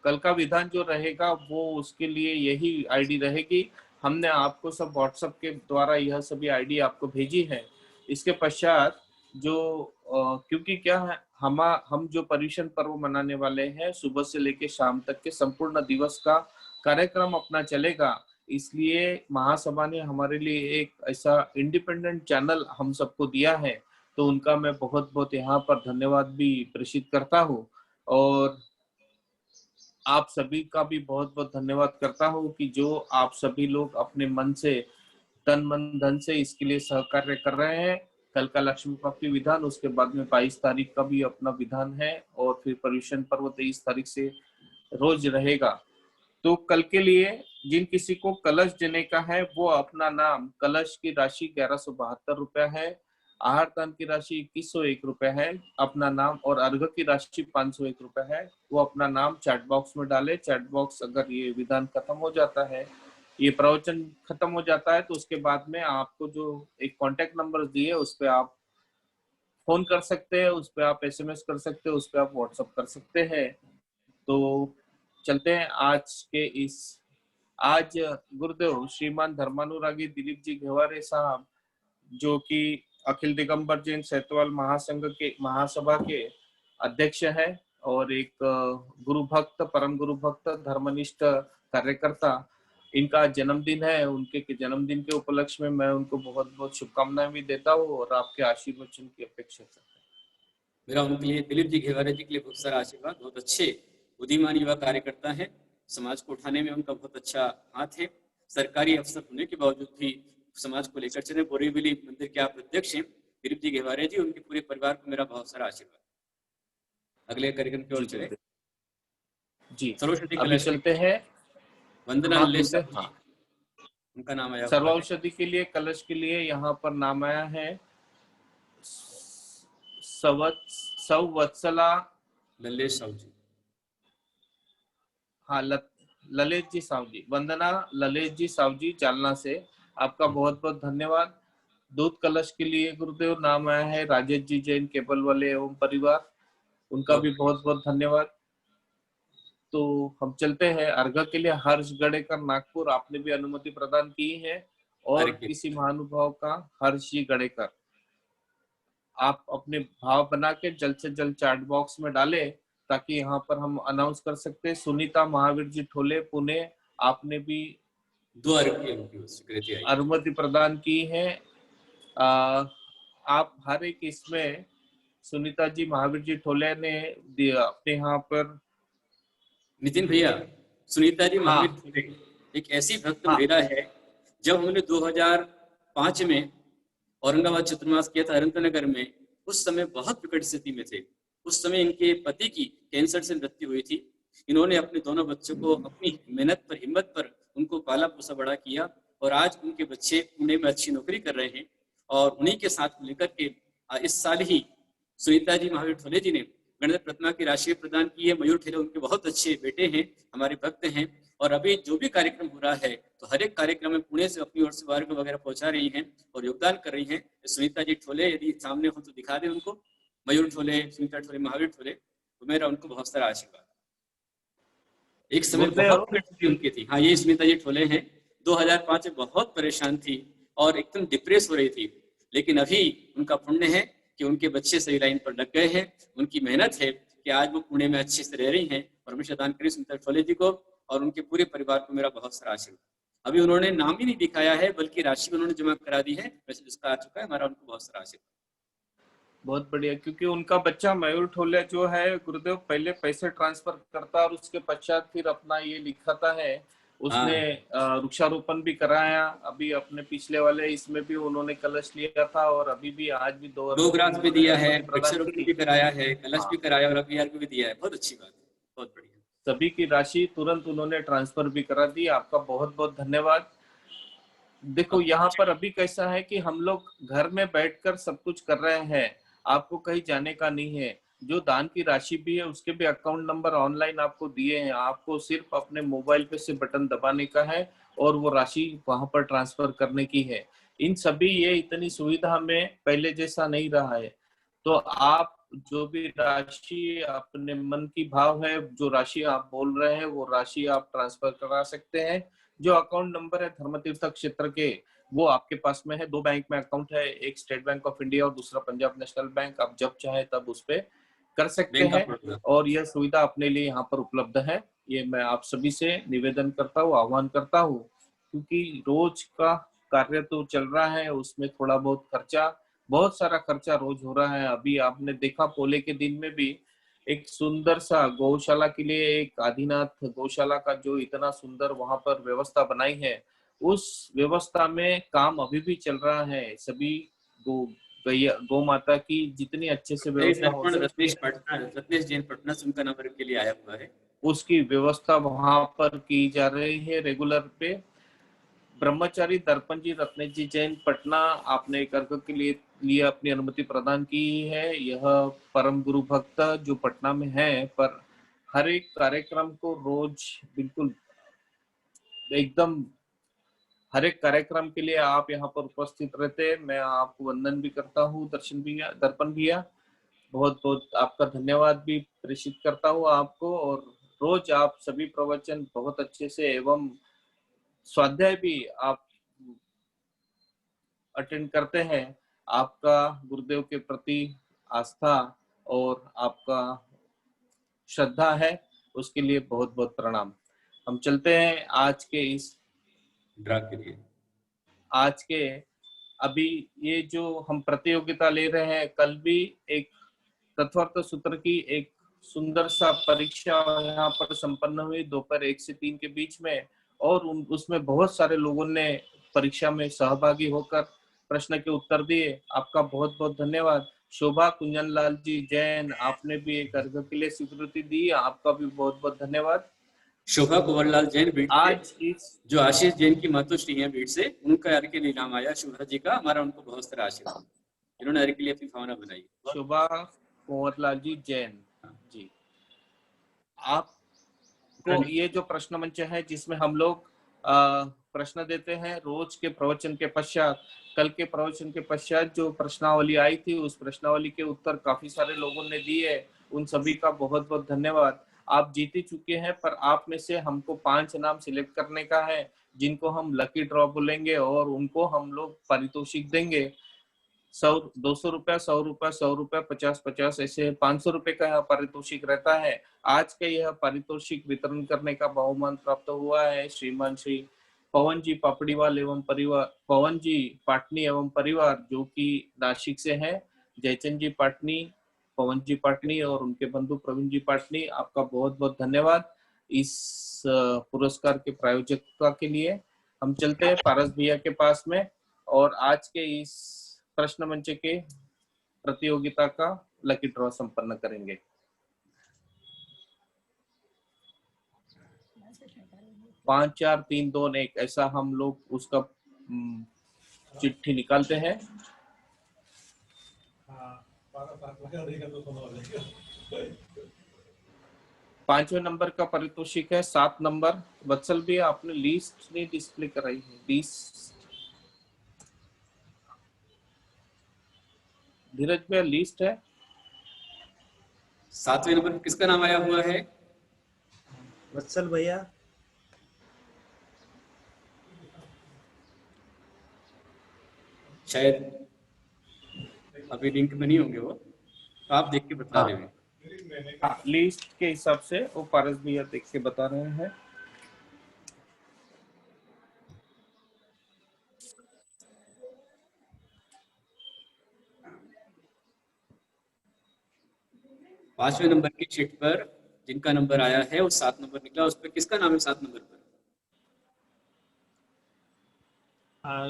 कल का विधान जो रहेगा वो उसके लिए यही आईडी रहेगी। हमने आपको सब व्हाट्सएप के द्वारा यह सभी आईडी आपको भेजी है। इसके पश्चात जो क्योंकि क्या है, हम जो पर्यूषण पर्व मनाने वाले हैं, सुबह से लेकर शाम तक के संपूर्ण दिवस का कार्यक्रम अपना चलेगा। इसलिए महासभा ने हमारे लिए एक ऐसा इंडिपेंडेंट चैनल हम सबको दिया है, तो उनका मैं बहुत बहुत यहाँ पर धन्यवाद भी प्रेषित करता हूँ। और आप सभी का भी बहुत बहुत धन्यवाद करता हूँ कि जो आप सभी लोग अपने मन से, तन मन धन से इसके लिए सहकार्य कर रहे हैं। कल का लक्ष्मी प्राप्ति विधान, उसके बाद में 22 तारीख का भी अपना विधान है, और फिर पर्यूषण पर्व 23 तारीख से रोज रहेगा। तो कल के लिए जिन किसी को कलश देने का है वो अपना नाम, कलश की राशि 1172 रुपया है, आहार दान की राशि 2101 रुपया है अपना नाम, और अर्घ की राशि 501 रुपया है। वो अपना नाम चैट बॉक्स में डाले। चैट बॉक्स अगर ये विधान खत्म हो जाता है, ये प्रवचन खत्म हो जाता है, तो उसके बाद में आपको जो एक कांटेक्ट नंबर दिए उस पर आप फोन कर सकते हैं, उस पर आप एसएमएस कर सकते हैं, उस पर आप व्हाट्सएप कर सकते हैं। तो चलते हैं आज गुरुदेव श्रीमान धर्मानुरागी दिलीप जी घेवारे साहब, जो कि अखिल दिगंबर जैन सैतवाल महासंघ के महासभा के अध्यक्ष है, और एक गुरु भक्त, परम गुरु भक्त, धर्मनिष्ठ कार्यकर्ता, इनका जन्मदिन है। उनके जन्मदिन के उपलक्ष्य में मैं उनको बहुत बहुत शुभकामनाएं भी देता हूँ और आपके आशीर्वचन की अपेक्षा करता हूँ। मेरा उनके लिए, दिलीप जी घेवारे जी के लिए बहुत सारा आशीर्वाद। बहुत अच्छे बुद्धिमान युवा कार्यकर्ता है, समाज को उठाने में उनका बहुत अच्छा हाथ है। सरकारी अफसर होने के बावजूद भी समाज को लेकर चले। बोरीवली मंदिर के आप अध्यक्ष हैं दिलीप जी घेवारे जी, उनके पूरे परिवार को मेरा बहुत सारा आशीर्वाद। अगले कार्यक्रम की ओर चले जी। सर्वौषधि अभी कलश चलते हैं वंदना हाँ, ललेश गुरुदेव, हाँ। उनका नाम आया। सर्वौषधि के लिए, कलश के लिए यहाँ पर नाम आया है सवत्सला ललेश साहू जी। हाँ, ललित जी साहू जी, वंदना ललित जी साहू जी, जालना से। आपका बहुत बहुत धन्यवाद। दूध कलश के लिए गुरुदेव नाम आया है राजेश जी जैन, केबल वाले एवं परिवार, उनका भी बहुत बहुत धन्यवाद। तो हम चलते हैं अर्घ के लिए हर्ष गड़ेकर नागपुर, आपने भी अनुमति प्रदान की है, और किसी महानुभाव का हर्ष जी गड़ेकर, आप अपने भाव बना के जल्द से जल्द चैट बॉक्स में डालें ताकि यहाँ पर हम अनाउंस कर सकते हैं। सुनीता महावीर जी ठोले पुणे, आपने भी 2 स्वीकृति आई, अनुमति प्रदान की है। आप हर एक इसमें, सुनीता जी महावीर जी ठोले ने अपने यहाँ पर, नितिन भैया, सुनीता जी महावीर ठोले एक ऐसी भक्त महिला है। जब हमने 2005 में औरंगाबाद चतुर्मास किया था अनंतनगर में, उस समय बहुत विकट स्थिति में थे। उस समय इनके पति की कैंसर से मृत्यु हुई थी। इन्होंने अपने दोनों बच्चों को अपनी मेहनत पर, हिम्मत पर उनको पाला पोसा बड़ा किया, और आज उनके बच्चे पुणे में अच्छी नौकरी कर रहे हैं। और उन्हीं के साथ लेकर के इस साल ही सुनीता जी महावीर ठोले जी ने गणेश प्रतिमा की राशि प्रदान की है। मयूर ठेले उनके बहुत अच्छे बेटे हैं, हमारे भक्त हैं। और अभी जो भी कार्यक्रम हो रहा है, तो हर एक कार्यक्रम में पुणे से अपनी ओर से वार्ग वगैरह पहुंचा रही हैं और योगदान कर रही हैं। सुनीता जी ठोले यदि सामने हो तो दिखा दे उनको, मयूर ठोले, सुनीता ठोले, महावीर ठोले, तो मेरा उनको बहुत सारा आशीर्वाद। एक समय बहुत परिस्थिति उनकी थी। हाँ, ये सुनीता जी ठोले हैं। 2005 में बहुत परेशान थी और एकदम डिप्रेस हो रही थी, लेकिन अभी उनका पुण्य है कि उनके बच्चे सही लाइन पर लग गए हैं। उनकी मेहनत है कि आज वो पुणे में अच्छे से रह रही हैं। परमेश्वर दान करें सुनीता ठोले जी को और उनके पूरे परिवार को मेरा बहुत सारा आशीर्वाद। अभी उन्होंने नाम ही नहीं दिखाया है, बल्कि राशि उन्होंने जमा करा दी है, वैसे जिसका आ चुका है। हमारा उनको बहुत सारा आशीर्वाद। बहुत बढ़िया, क्योंकि उनका बच्चा मयूर ठोले जो है गुरुदेव, पहले पैसे ट्रांसफर करता और उसके पश्चात फिर अपना ये लिखाता है। उसने वृक्षारोपण भी कराया। अभी अपने पिछले वाले इसमें भी उन्होंने कलश लिया था, और अभी भी आज भी 2 ग्रास भी दिया है, वृक्षारोपण भी कराया है, कलश भी कराया और अभी भी दिया है। बहुत अच्छी बात है, बहुत बढ़िया। सभी की राशि तुरंत उन्होंने ट्रांसफर भी करा दी। आपका बहुत बहुत धन्यवाद। देखो यहाँ पर अभी कैसा है कि हम लोग घर में बैठकर सब कुछ कर रहे हैं, आपको कहीं जाने का नहीं है। जो दान की राशि भी है उसके भी अकाउंट नंबर ऑनलाइन आपको दिए हैं। आपको सिर्फ अपने मोबाइल पे से बटन दबाने का है और वो राशि वहां पर ट्रांसफर करने की है। इन सभी ये इतनी सुविधा में पहले जैसा नहीं रहा है। तो आप जो भी राशि अपने मन की भाव है, जो राशि आप बोल रहे हैं वो राशि आप ट्रांसफर करा सकते हैं। जो अकाउंट नंबर है धर्म तीर्थ क्षेत्र के, वो आपके पास में है। 2 बैंक में अकाउंट है, एक स्टेट बैंक ऑफ इंडिया और दूसरा पंजाब नेशनल बैंक। आप जब चाहे तब उस पे कर सकते बैंक हैं ऑफ बड़ौदा। और यह सुविधा अपने लिए यहाँ पर उपलब्ध है। ये मैं आप सभी से निवेदन करता हूँ, आह्वान करता हूँ, क्योंकि रोज का कार्य तो चल रहा है, उसमें थोड़ा बहुत खर्चा, बहुत सारा खर्चा रोज हो रहा है। अभी आपने देखा पोले के दिन में भी एक सुंदर सा गौशाला के लिए एक आदिनाथ गौशाला का जो इतना सुंदर वहां पर व्यवस्था बनाई है, उस व्यवस्था में काम अभी भी चल रहा है। सभी गौ गैया गौ माता की जितनी अच्छे से मेरी व्यवस्था हो दर्पण सकती है, रत्नेश जैन पटना से उनका नंबर के लिए आया हुआ है। उसकी व्यवस्था वहां पर की जा रही है रेगुलर पे। ब्रह्मचारी दर्पण जी रत्नेश जी जैन पटना, आपने एक अर्घ के लिए अपनी अनुमति प्रदान की है। यह परम गुरु भक्त जो पटना में है, पर हर एक कार्यक्रम को रोज बिल्कुल एकदम हर एक कार्यक्रम के लिए आप यहाँ पर उपस्थित रहते हैं। मैं आपको वंदन भी करता हूँ, दर्शन भैया, दर्पण भैया, बहुत बहुत आपका धन्यवाद भी प्रेषित करता हूँ आपको। और रोज आप सभी प्रवचन बहुत अच्छे से एवं स्वाध्याय भी आप अटेंड करते हैं। आपका गुरुदेव के प्रति आस्था और आपका श्रद्धा है, उसके लिए बहुत बहुत प्रणाम। हम चलते हैं ड्रा के लिए। आज के अभी ये जो हम प्रतियोगिता ले रहे हैं, कल भी एक तत्वार्थ सूत्र की एक सुंदर सा परीक्षा यहाँ पर संपन्न हुई दोपहर 1 से 3 के बीच में। और उसमें बहुत सारे लोगों ने परीक्षा में सहभागी होकर प्रश्न के उत्तर दिए। आपका बहुत बहुत धन्यवाद। शोभा कुंजन लाल जी जैन, आपने भी एक अर्घ के लिए स्वीकृति दी, आपका भी बहुत बहुत धन्यवाद। शोभा कुंवरलाल जैन बीट से, आज इस जो आशीष जैन की मातोश्री हैं बीट से, उनका अर्घ के लिए नाम आया। शोभा जी का हमारा उनको बहुत सारा आशीर्वाद, जिन्होंने अर्घ के लिए अपनी भावना बनाई। शोभा कुंवरलाल जी जैन जी, आपको ये जो प्रश्न मंच है जिसमें हम लोग प्रश्न देते हैं रोज के प्रवचन के पश्चात, कल के प्रवचन के पश्चात जो प्रश्नावली आई थी, उस प्रश्नावली के उत्तर काफी सारे लोगों ने दिए। उन सभी का बहुत बहुत धन्यवाद। आप जीत ही चुके हैं, पर आप में से हमको 5 नाम सिलेक्ट करने का है, जिनको हम लकी ड्रॉ बोलेंगे और उनको हम लोग पारितोषिक देंगे। 100, 200 रुपया, 100 रुपया, 100 रुपया, 50-50, ऐसे 500 रुपए का यह पारितोषिक रहता है। आज का यह पारितोषिक वितरण करने का बहुमान प्राप्त हुआ है श्रीमान श्री पवन जी पापड़ीवाल एवं परिवार, पवन जी पाटनी एवं परिवार, जो कि नासिक से हैं। जयचंद जी पाटनी, पवन जी पाटनी और उनके बंधु प्रवीण जी पाटनी, आपका बहुत बहुत धन्यवाद इस पुरस्कार के प्रायोजकता के लिए। हम चलते हैं पारस भैया के पास में और आज के इस प्रश्न मंच के प्रतियोगिता का लकी ड्रॉ संपन्न करेंगे। 5 4 3 2 1 ऐसा हम लोग उसका चिट्ठी निकालते हैं। पांचवें नंबर का पारितोषिक है 7 नंबर। वत्सल भी आपने लिस्ट नहीं डिस्प्ले कराई है, लिस्ट धीरज भैया लिस्ट है। 7वें नंबर किसका नाम आया हुआ है? वत्सल भैया। शायद अभी लिंक में नहीं होंगे वो, तो आप देख के बता देंगे। हाँ, लिस्ट के हिसाब से वो पारस भैया देख के बता रहे हैं। पांचवें नंबर की शीट पर जिनका नंबर आया है वो 7 नंबर निकला, उस पर किसका नाम है 7 नंबर पर?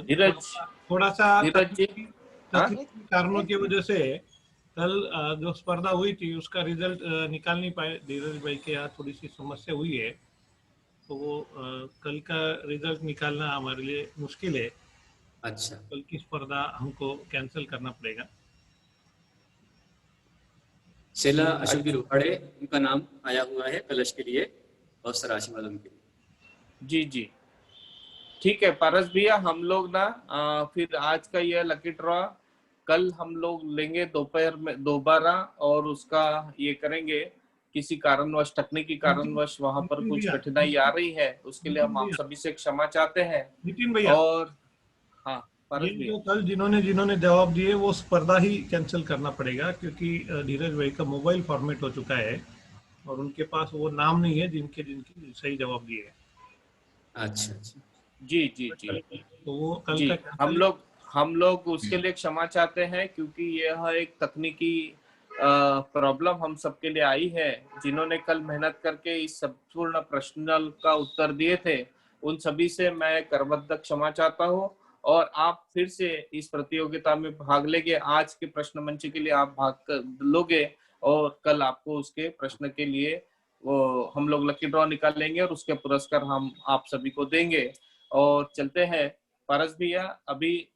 धीरज, थोड़ा सा धीरज जी, तकनीकी कारणों की वजह से कल जो स्पर्धा हुई थी उसका रिजल्ट निकाल नहीं पाए। धीरज भाई के यहाँ थोड़ी सी समस्या हुई है, तो वो कल का रिजल्ट निकालना हमारे लिए मुश्किल है। अच्छा, कल की स्पर्धा हमको कैंसिल करना पड़ेगा। शेला अशोक जी रोहाड़े, उनका नाम आया हुआ है कलश के लिए, बहुत सारा आशीर्वाद उनके लिए। जी जी ठीक है पारस भैया, हम लोग ना फिर आज का यह लकी ड्रॉ कल हम लोग लेंगे दोपहर में दोबारा, और उसका ये करेंगे। किसी कारणवश, तकनीकी कारणवश वहां पर नितिन कुछ भैया, कठिनाई आ रही है, उसके लिए नितिन हम आप भैया, सभी से क्षमा चाहते हैं। नितिन भैया, और हाँ, ये पारस भैया। जो कल जिन्होंने जिन्होंने जवाब दिए वो स्पर्धा ही कैंसिल करना पड़ेगा, क्योंकि धीरज भाई का मोबाइल फॉर्मेट हो चुका है और उनके पास वो नाम नहीं है जिनके जिनके सही जवाब दिए हैं। अच्छा अच्छा। जी जी जी तो वो कल जी। का हम कैंसिल। लोग हम लोग उसके लिए क्षमा चाहते हैं, क्योंकि यह एक तकनीकी प्रॉब्लम हम सबके लिए आई है। जिन्होंने कल मेहनत करके इस संपूर्ण प्रश्न का उत्तर दिए थे, उन सभी से मैं करबद्ध क्षमा चाहता हूँ। और आप फिर से इस प्रतियोगिता में भाग लेंगे, आज के प्रश्न मंच के लिए आप लोगे, और कल आपको उसके प्रश्न के लिए वो हम लोग लकी ड्रॉ निकालेंगे और उसके पुरस्कार हम आप सभी को देंगे। और चलते हैं पारस भैया, अभी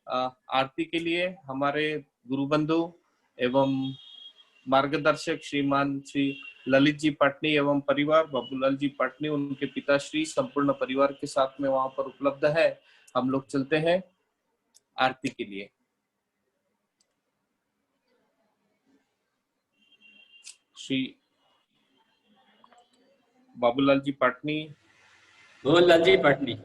आरती के लिए हमारे गुरु बंधु एवं मार्गदर्शक श्रीमान श्री ललित जी पाटनी एवं परिवार, बाबूलाल जी पाटनी, उनके पिताश्री संपूर्ण परिवार के साथ में वहां पर उपलब्ध है। हम लोग चलते हैं आरती के लिए। श्री बाबूलाल जी पाटनी। बोल लालजी पाटनी।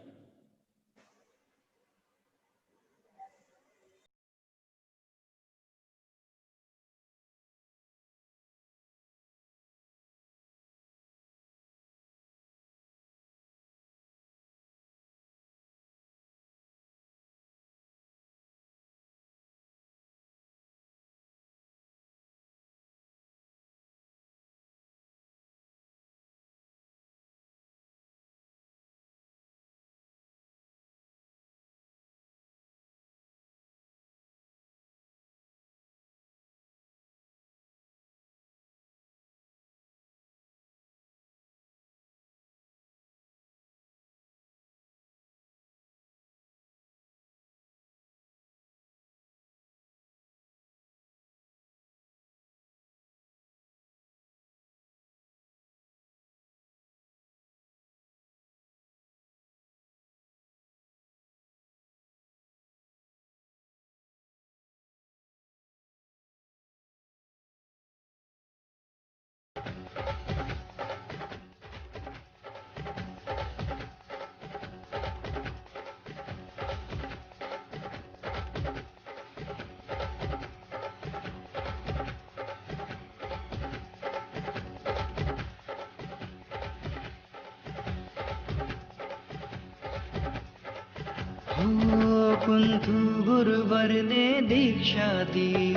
हो कुंथु गुरुवर ने दीक्षा दी,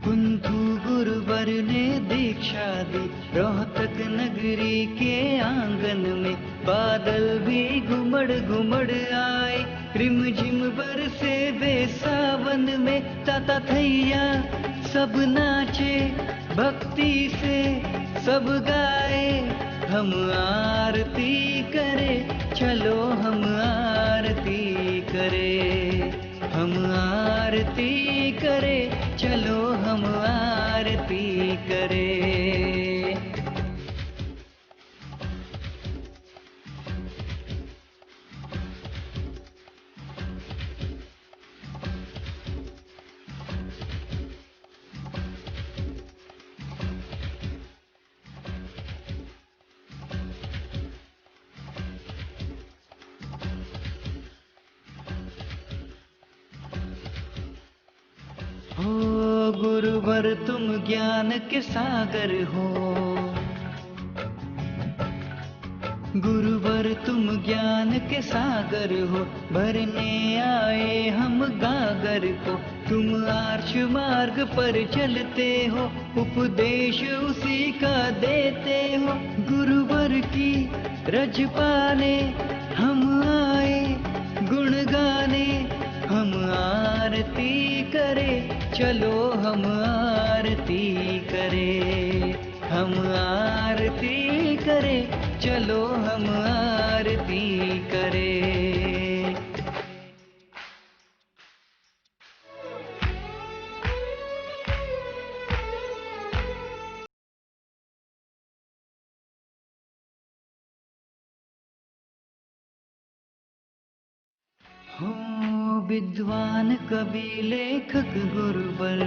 कुंथु गुरुवर ने दीक्षा दी। रोहतक नगरी के आंगन में बादल भी घुमड़ घुमड़ आए, रिम झिम बरसे वे सावन में। ताता थैया सब नाचे, भक्ति से सब गाए। हम आरती करे, चलो हम आरती करे, हम आरती करे, चलो हम आरती करे। हो गुरुवर तुम ज्ञान के सागर हो, गुरुवर तुम ज्ञान के सागर हो। भरने आए हम गागर को, तुम आर्ष मार्ग पर चलते हो। उपदेश उसी का देते हो, गुरुवर की रज पाने हम आए गुण गाने। हम आरती करे, चलो हम आरती करे, हम आरती करे, चलो हम आरती करे। हो विद्वान कवि लेखक गुरुवर,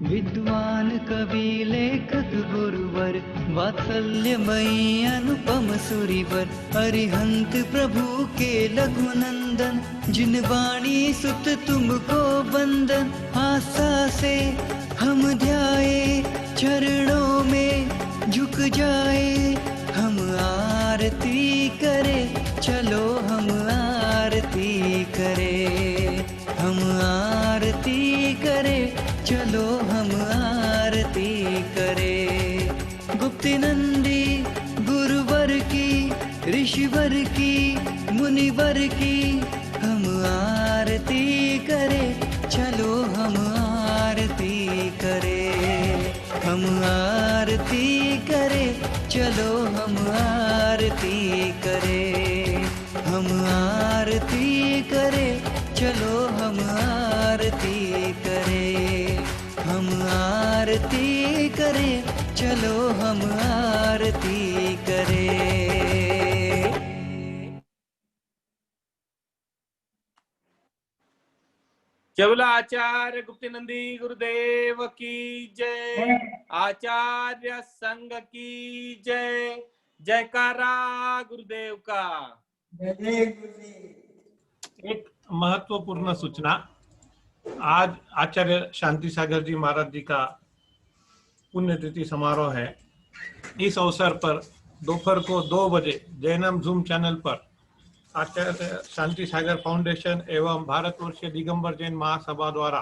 विद्वान कवि लेखक गुरुवर, वात्सल्यमयी अनुपम सुरिवर, अरिहंत प्रभु के लघुनंदन, जिन वाणी सुत तुमको बंदन, आशा से हम ध्याए चरणों में झुक जाए, हम आरती करे चलो हम आरती करे, हम आरती करे चलो हम आरती करे। गुप्ति नंदी गुरुवर की, ऋषिवर की, मुनिवर की, हम आरती करे चलो हम आरती करे, हम आरती करे चलो हम आरती करे, हम आरती करे चलो हम आरती करे, हम आरती करे चलो हम आरती करे। केवला आचार्य गुप्तिनंदी गुरुदेव की जय, आचार्य संघ की जय, जयकारा गुरुदेव का। एक महत्वपूर्ण सूचना, आज आचार्य शांति सागर जी महाराज जी का पुण्यतिथि समारोह है। इस अवसर पर दोपहर को 2 बजे जैनम जूम चैनल पर आचार्य शांति सागर फाउंडेशन एवं भारतवर्षीय दिगंबर जैन महासभा द्वारा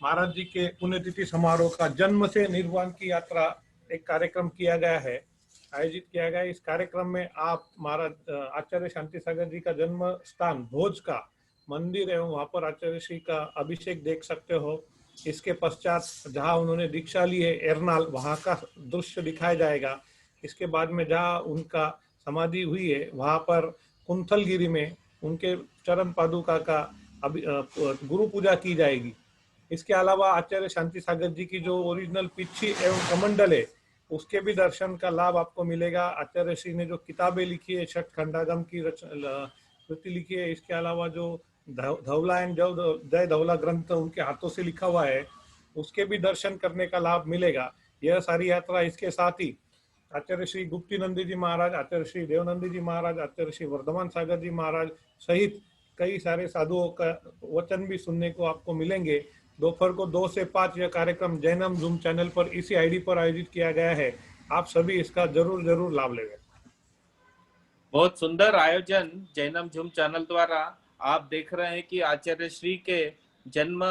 महाराज जी के पुण्यतिथि समारोह का जन्म से निर्वाण की यात्रा एक कार्यक्रम किया गया है, आयोजित किया गया है। इस कार्यक्रम में आप महाराज आचार्य शांति सागर जी का जन्म स्थान भोज का मंदिर एवं वहां पर आचार्य श्री का अभिषेक देख सकते हो। इसके पश्चात जहां उन्होंने दीक्षा ली है एरनाल, वहां का दृश्य दिखाया जाएगा। इसके बाद में जहां उनका समाधि हुई है वहां पर कुंथलगिरी में उनके चरण पादुका का गुरु पूजा की जाएगी। इसके अलावा आचार्य शांति सागर जी की जो ओरिजिनल पिच्छी एवं कमंडल है उसके भी दर्शन का लाभ आपको मिलेगा। आचार्य श्री ने जो किताबें लिखी है, छठ खंडागम की कृति लिखी है, इसके अलावा जो धवला एंड जय धवला ग्रंथ उनके हाथों से लिखा हुआ है, उसके भी दर्शन करने का लाभ मिलेगा। यह सारी यात्रा, इसके साथ ही आचार्य श्री गुप्ती नंदी जी महाराज, आचार्य श्री देवनंदी जी महाराज, आचार्य श्री वर्धमान सागर जी महाराज सहित कई सारे साधुओं का वचन भी सुनने को आपको मिलेंगे। दोपहर को 2 से 5 यह कार्यक्रम जैनम जूम चैनल पर इसी आईडी पर आयोजित किया गया है। आप सभी इसका जरूर लाभ लेंगे। बहुत सुंदर आयोजन जैनम जूम चैनल द्वारा आप देख रहे हैं कि आचार्य श्री के जन्म,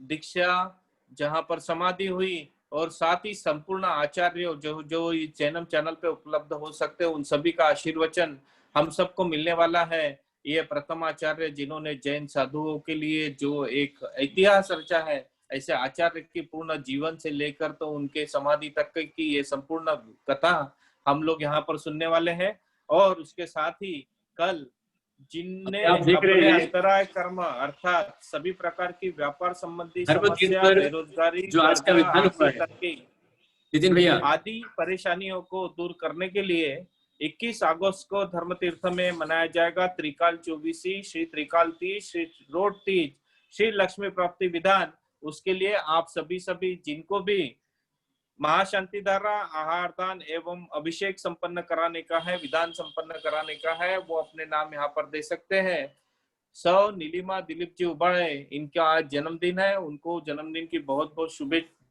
दीक्षा, जहां पर समाधि हुई और साथ ही संपूर्ण आचार्य जो जैनम चैनल पे उपलब्ध हो सकते हैं, उन सभी का आशीर्वचन हम सबको मिलने वाला है। ये प्रथम आचार्य जिन्होंने जैन साधुओं के लिए जो एक इतिहास रचा है, ऐसे आचार्य की पूर्ण जीवन से लेकर तो उनके समाधि तक की ये संपूर्ण कथा हम लोग यहाँ पर सुनने वाले हैं। और उसके साथ ही कल जिनने अपने अंतराय कर्म अर्थात सभी प्रकार की व्यापार संबंधी समस्या, बेरोजगारी, जो आज का विधान हुआ है नितिन भैया, आदि परेशानियों को दूर करने के लिए 21 अगस्त को धर्म तीर्थ में मनाया जाएगा त्रिकाल चौबीसी, श्री त्रिकाल तीज, श्री रोड तीज, श्री लक्ष्मी प्राप्ति विधान। उसके लिए आप सभी जिनको भी महाशांति धारा, आहार दान एवं अभिषेक संपन्न कराने का है, विधान संपन्न कराने का है, वो अपने नाम यहाँ पर दे सकते हैं। सौ नीलिमा दिलीप जी उबाळे, इनका आज जन्मदिन है, उनको जन्मदिन की बहुत बहुत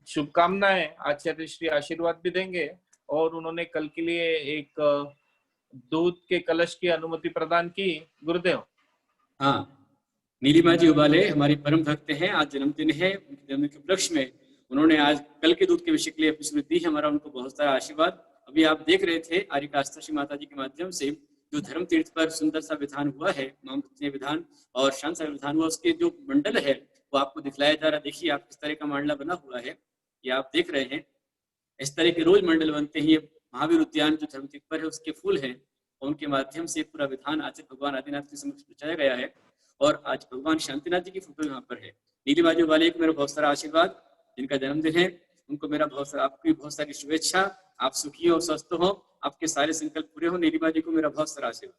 शुभकामनाएं। आचार्य श्री आशीर्वाद भी देंगे और उन्होंने कल के लिए एक दूध के कलश की अनुमति प्रदान की। गुरुदेव। हाँ, नीलिमा जी उबाले हमारी परम भक्त हैं, आज जन्मदिन है। उनके जन्मदिन के उपलक्ष्य में उन्होंने आज कल के दूध के विषय के लिए अपनी स्मृति है, हमारा उनको बहुत सारा आशीर्वाद। अभी आप देख रहे थे आर्य आस्था श्री माता जी के माध्यम से जो धर्म तीर्थ पर सुंदर सा विधान हुआ है, विधान और शांत विधान हुआ, उसके जो मंडल है वो आपको दिखलाया जा रहा है। देखिए आप किस तरह का मंडला बना हुआ है, ये आप देख रहे हैं। इस तरह के रोज मंडल बनते हैं। ये महावीर उद्यान जो धर्म तीर्थ पर है उसके फूल हैं और उनके माध्यम से पूरा विधान आचार्य भगवान आदिनाथ के समक्ष पहुंचाया गया है। और आज भगवान शांतिनाथ जी की फोटो यहाँ पर है। नीलिमा जी वाले को मेरा बहुत सारा आशीर्वाद, जिनका जन्मदिन है उनको मेरा बहुत सारा, आपकी बहुत सारी शुभेच्छा। आप सुखी हो, स्वस्थ हो, आपके सारे संकल्प पूरे हो। नीलिमा जी को मेरा बहुत सारा आशीर्वाद।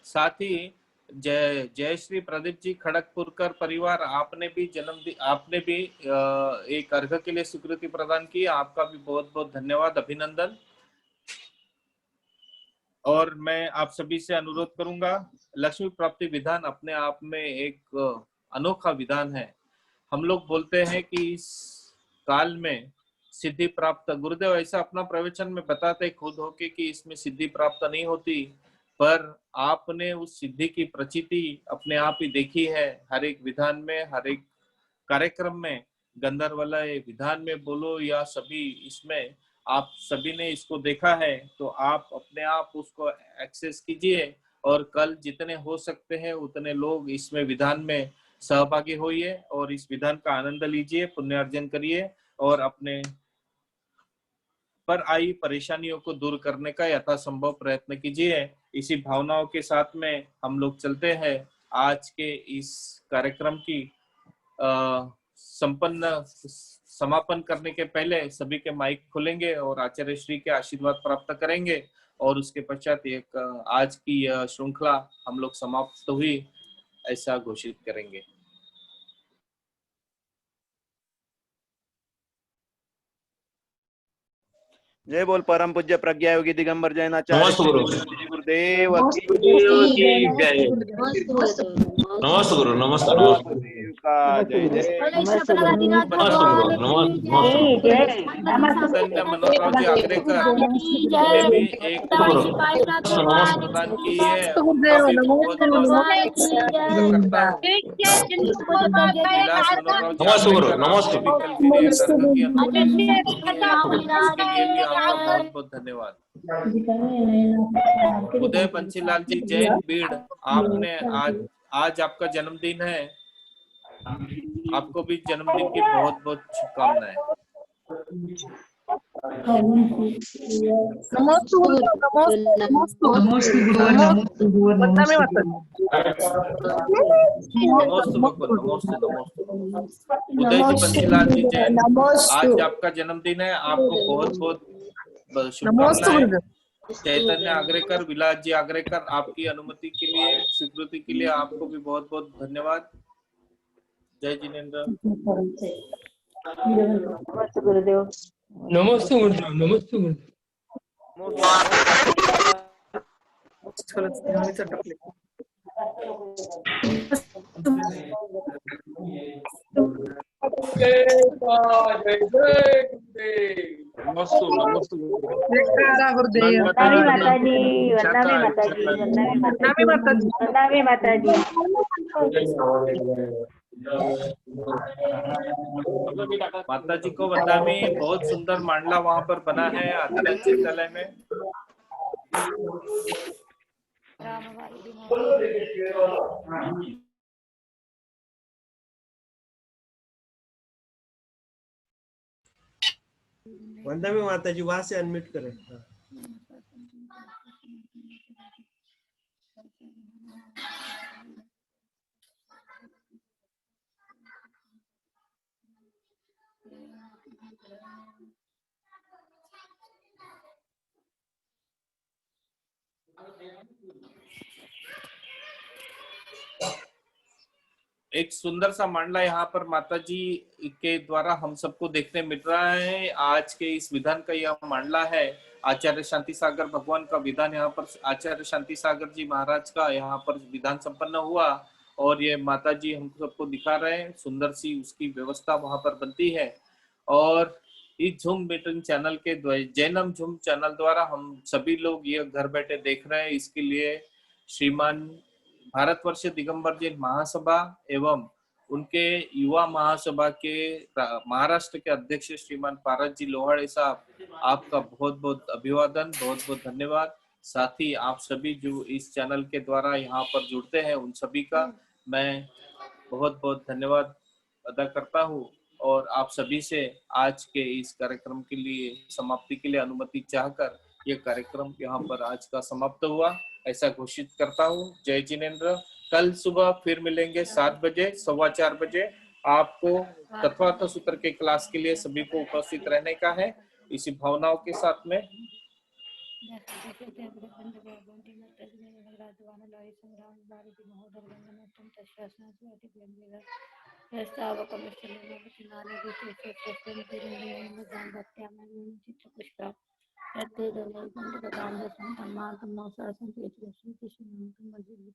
साथ ही जय श्री प्रदीप जी खड़गपुरकर परिवार, आपने भी एक अर्घ के लिए स्वीकृति प्रदान की, आपका भी बहुत बहुत धन्यवाद, अभिनंदन। और मैं आप सभी से अनुरोध करूंगा, लक्ष्मी प्राप्ति विधान अपने आप में एक अनोखा विधान है। हम लोग बोलते हैं कि इस काल में सिद्धि प्राप्त, गुरुदेव ऐसा अपना प्रवचन में बताते खुद होके कि इसमें सिद्धि प्राप्त नहीं होती, पर आपने उस सिद्धि की प्रचिति अपने आप ही देखी है। हर एक विधान में, हर एक कार्यक्रम में, गंधर्वालय विधान में बोलो या सभी, इसमें आप सभी ने इसको देखा है, तो आप अपने आप उसको एक्सेस कीजिए और कल जितने हो सकते हैं उतने लोग इसमें विधान में सहभागी होइए और इस विधान का आनंद लीजिए, पुण्य अर्जन करिए और अपने पर आई परेशानियों को दूर करने का यथासंभव प्रयत्न कीजिए। इसी भावनाओं के साथ में हम लोग चलते हैं। आज के इस कार्यक्रम की संपन्न समापन करने के पहले सभी के माइक खोलेंगे और आचार्य श्री के आशीर्वाद प्राप्त करेंगे और उसके पश्चात एक आज की यह श्रृंखला हम लोग समाप्त हुई ऐसा घोषित करेंगे। जय बोल परम पूज्य प्रज्ञा योगी दिगंबर जैनाचार्य नमस्ते गुरु। गुरुदेव की जय। नमस्ते गुरु, नमस्ते गुरुदेव का जय जय। धन्य मनोहर जी आगरेकर ने भी एक प्रदान की है, बहुत करता हूँ। विलास मनोहर जी नमस्ते गुरु, इसके लिए भी आपका बहुत बहुत धन्यवाद। उदय पंचीलाल जी जैन बीड़, आपने आज आपका जन्मदिन है, आपको भी जन्मदिन की बहुत बहुत शुभकामनाएं। उदय जी पंचीलाल जी जैन, आज आपका जन्मदिन है, आपको बहुत बहुत शुभकामनाएं। चैतन्य आगरेकर, विलास जी आगरेकर, आपकी अनुमति के लिए, स्वीकृति के लिए आपको भी बहुत बहुत धन्यवाद। जय जिनेन्द्र। नमस्ते गुरुदेव। नमस्ते गुरुदेव, नमस्ते गुरुदेव। माता जी को वंदनामी। बहुत सुंदर मांडला वहां पर बना है अध्ययन चिंतालय में। वंदना माता जी वहां से अनम्यूट करें। एक सुंदर सा मांडला यहाँ पर माता जी के द्वारा हम सबको देखने मिल रहा है। आज के इस विधान का यह मांडला है, आचार्य शांति सागर भगवान का विधान। यहाँ पर आचार्य शांति सागर जी महाराज का यहाँ पर विधान संपन्न हुआ और ये माता जी हम सबको दिखा रहे हैं। सुंदर सी उसकी व्यवस्था वहां पर बनती है और इस झूम मीटिंग चैनल के जैनम झूम चैनल द्वारा हम सभी लोग ये घर बैठे देख रहे हैं। इसके लिए श्रीमान भारतवर्ष दिगंबर जैन महासभा एवं उनके युवा महासभा के महाराष्ट्र के अध्यक्ष श्रीमान पारस जी लोहाड़े साहब, आपका बहुत बहुत अभिवादन, बहुत बहुत धन्यवाद। साथ ही आप सभी जो इस चैनल के द्वारा यहाँ पर जुड़ते हैं उन सभी का मैं बहुत बहुत धन्यवाद अदा करता हूँ और आप सभी से आज के इस कार्यक्रम के लिए समाप्ति के लिए अनुमति चाहकर ये कार्यक्रम यहाँ पर आज का समाप्त हुआ ऐसा घोषित करता हूँ। जय जिनेन्द्र। कल सुबह फिर मिलेंगे 7 बजे, 4:15 बजे। आपको तत्वार्थ सूत्र के क्लास के लिए सभी को उपस्थित रहने का है। इसी भावनाओं के साथ में वानलारि संग्राम भारती महोदर गंगनटम तस्यासना सुअति ब्रह्मेगा यस्तावकमिष्टलिंग वचनानि विशेषस्वं तिरुनियम जागत्यामि चित्त पुष्पा यत्ते दले गंधकांड संतमातम नौसासं पेतृ श्री कृष्ण मजिल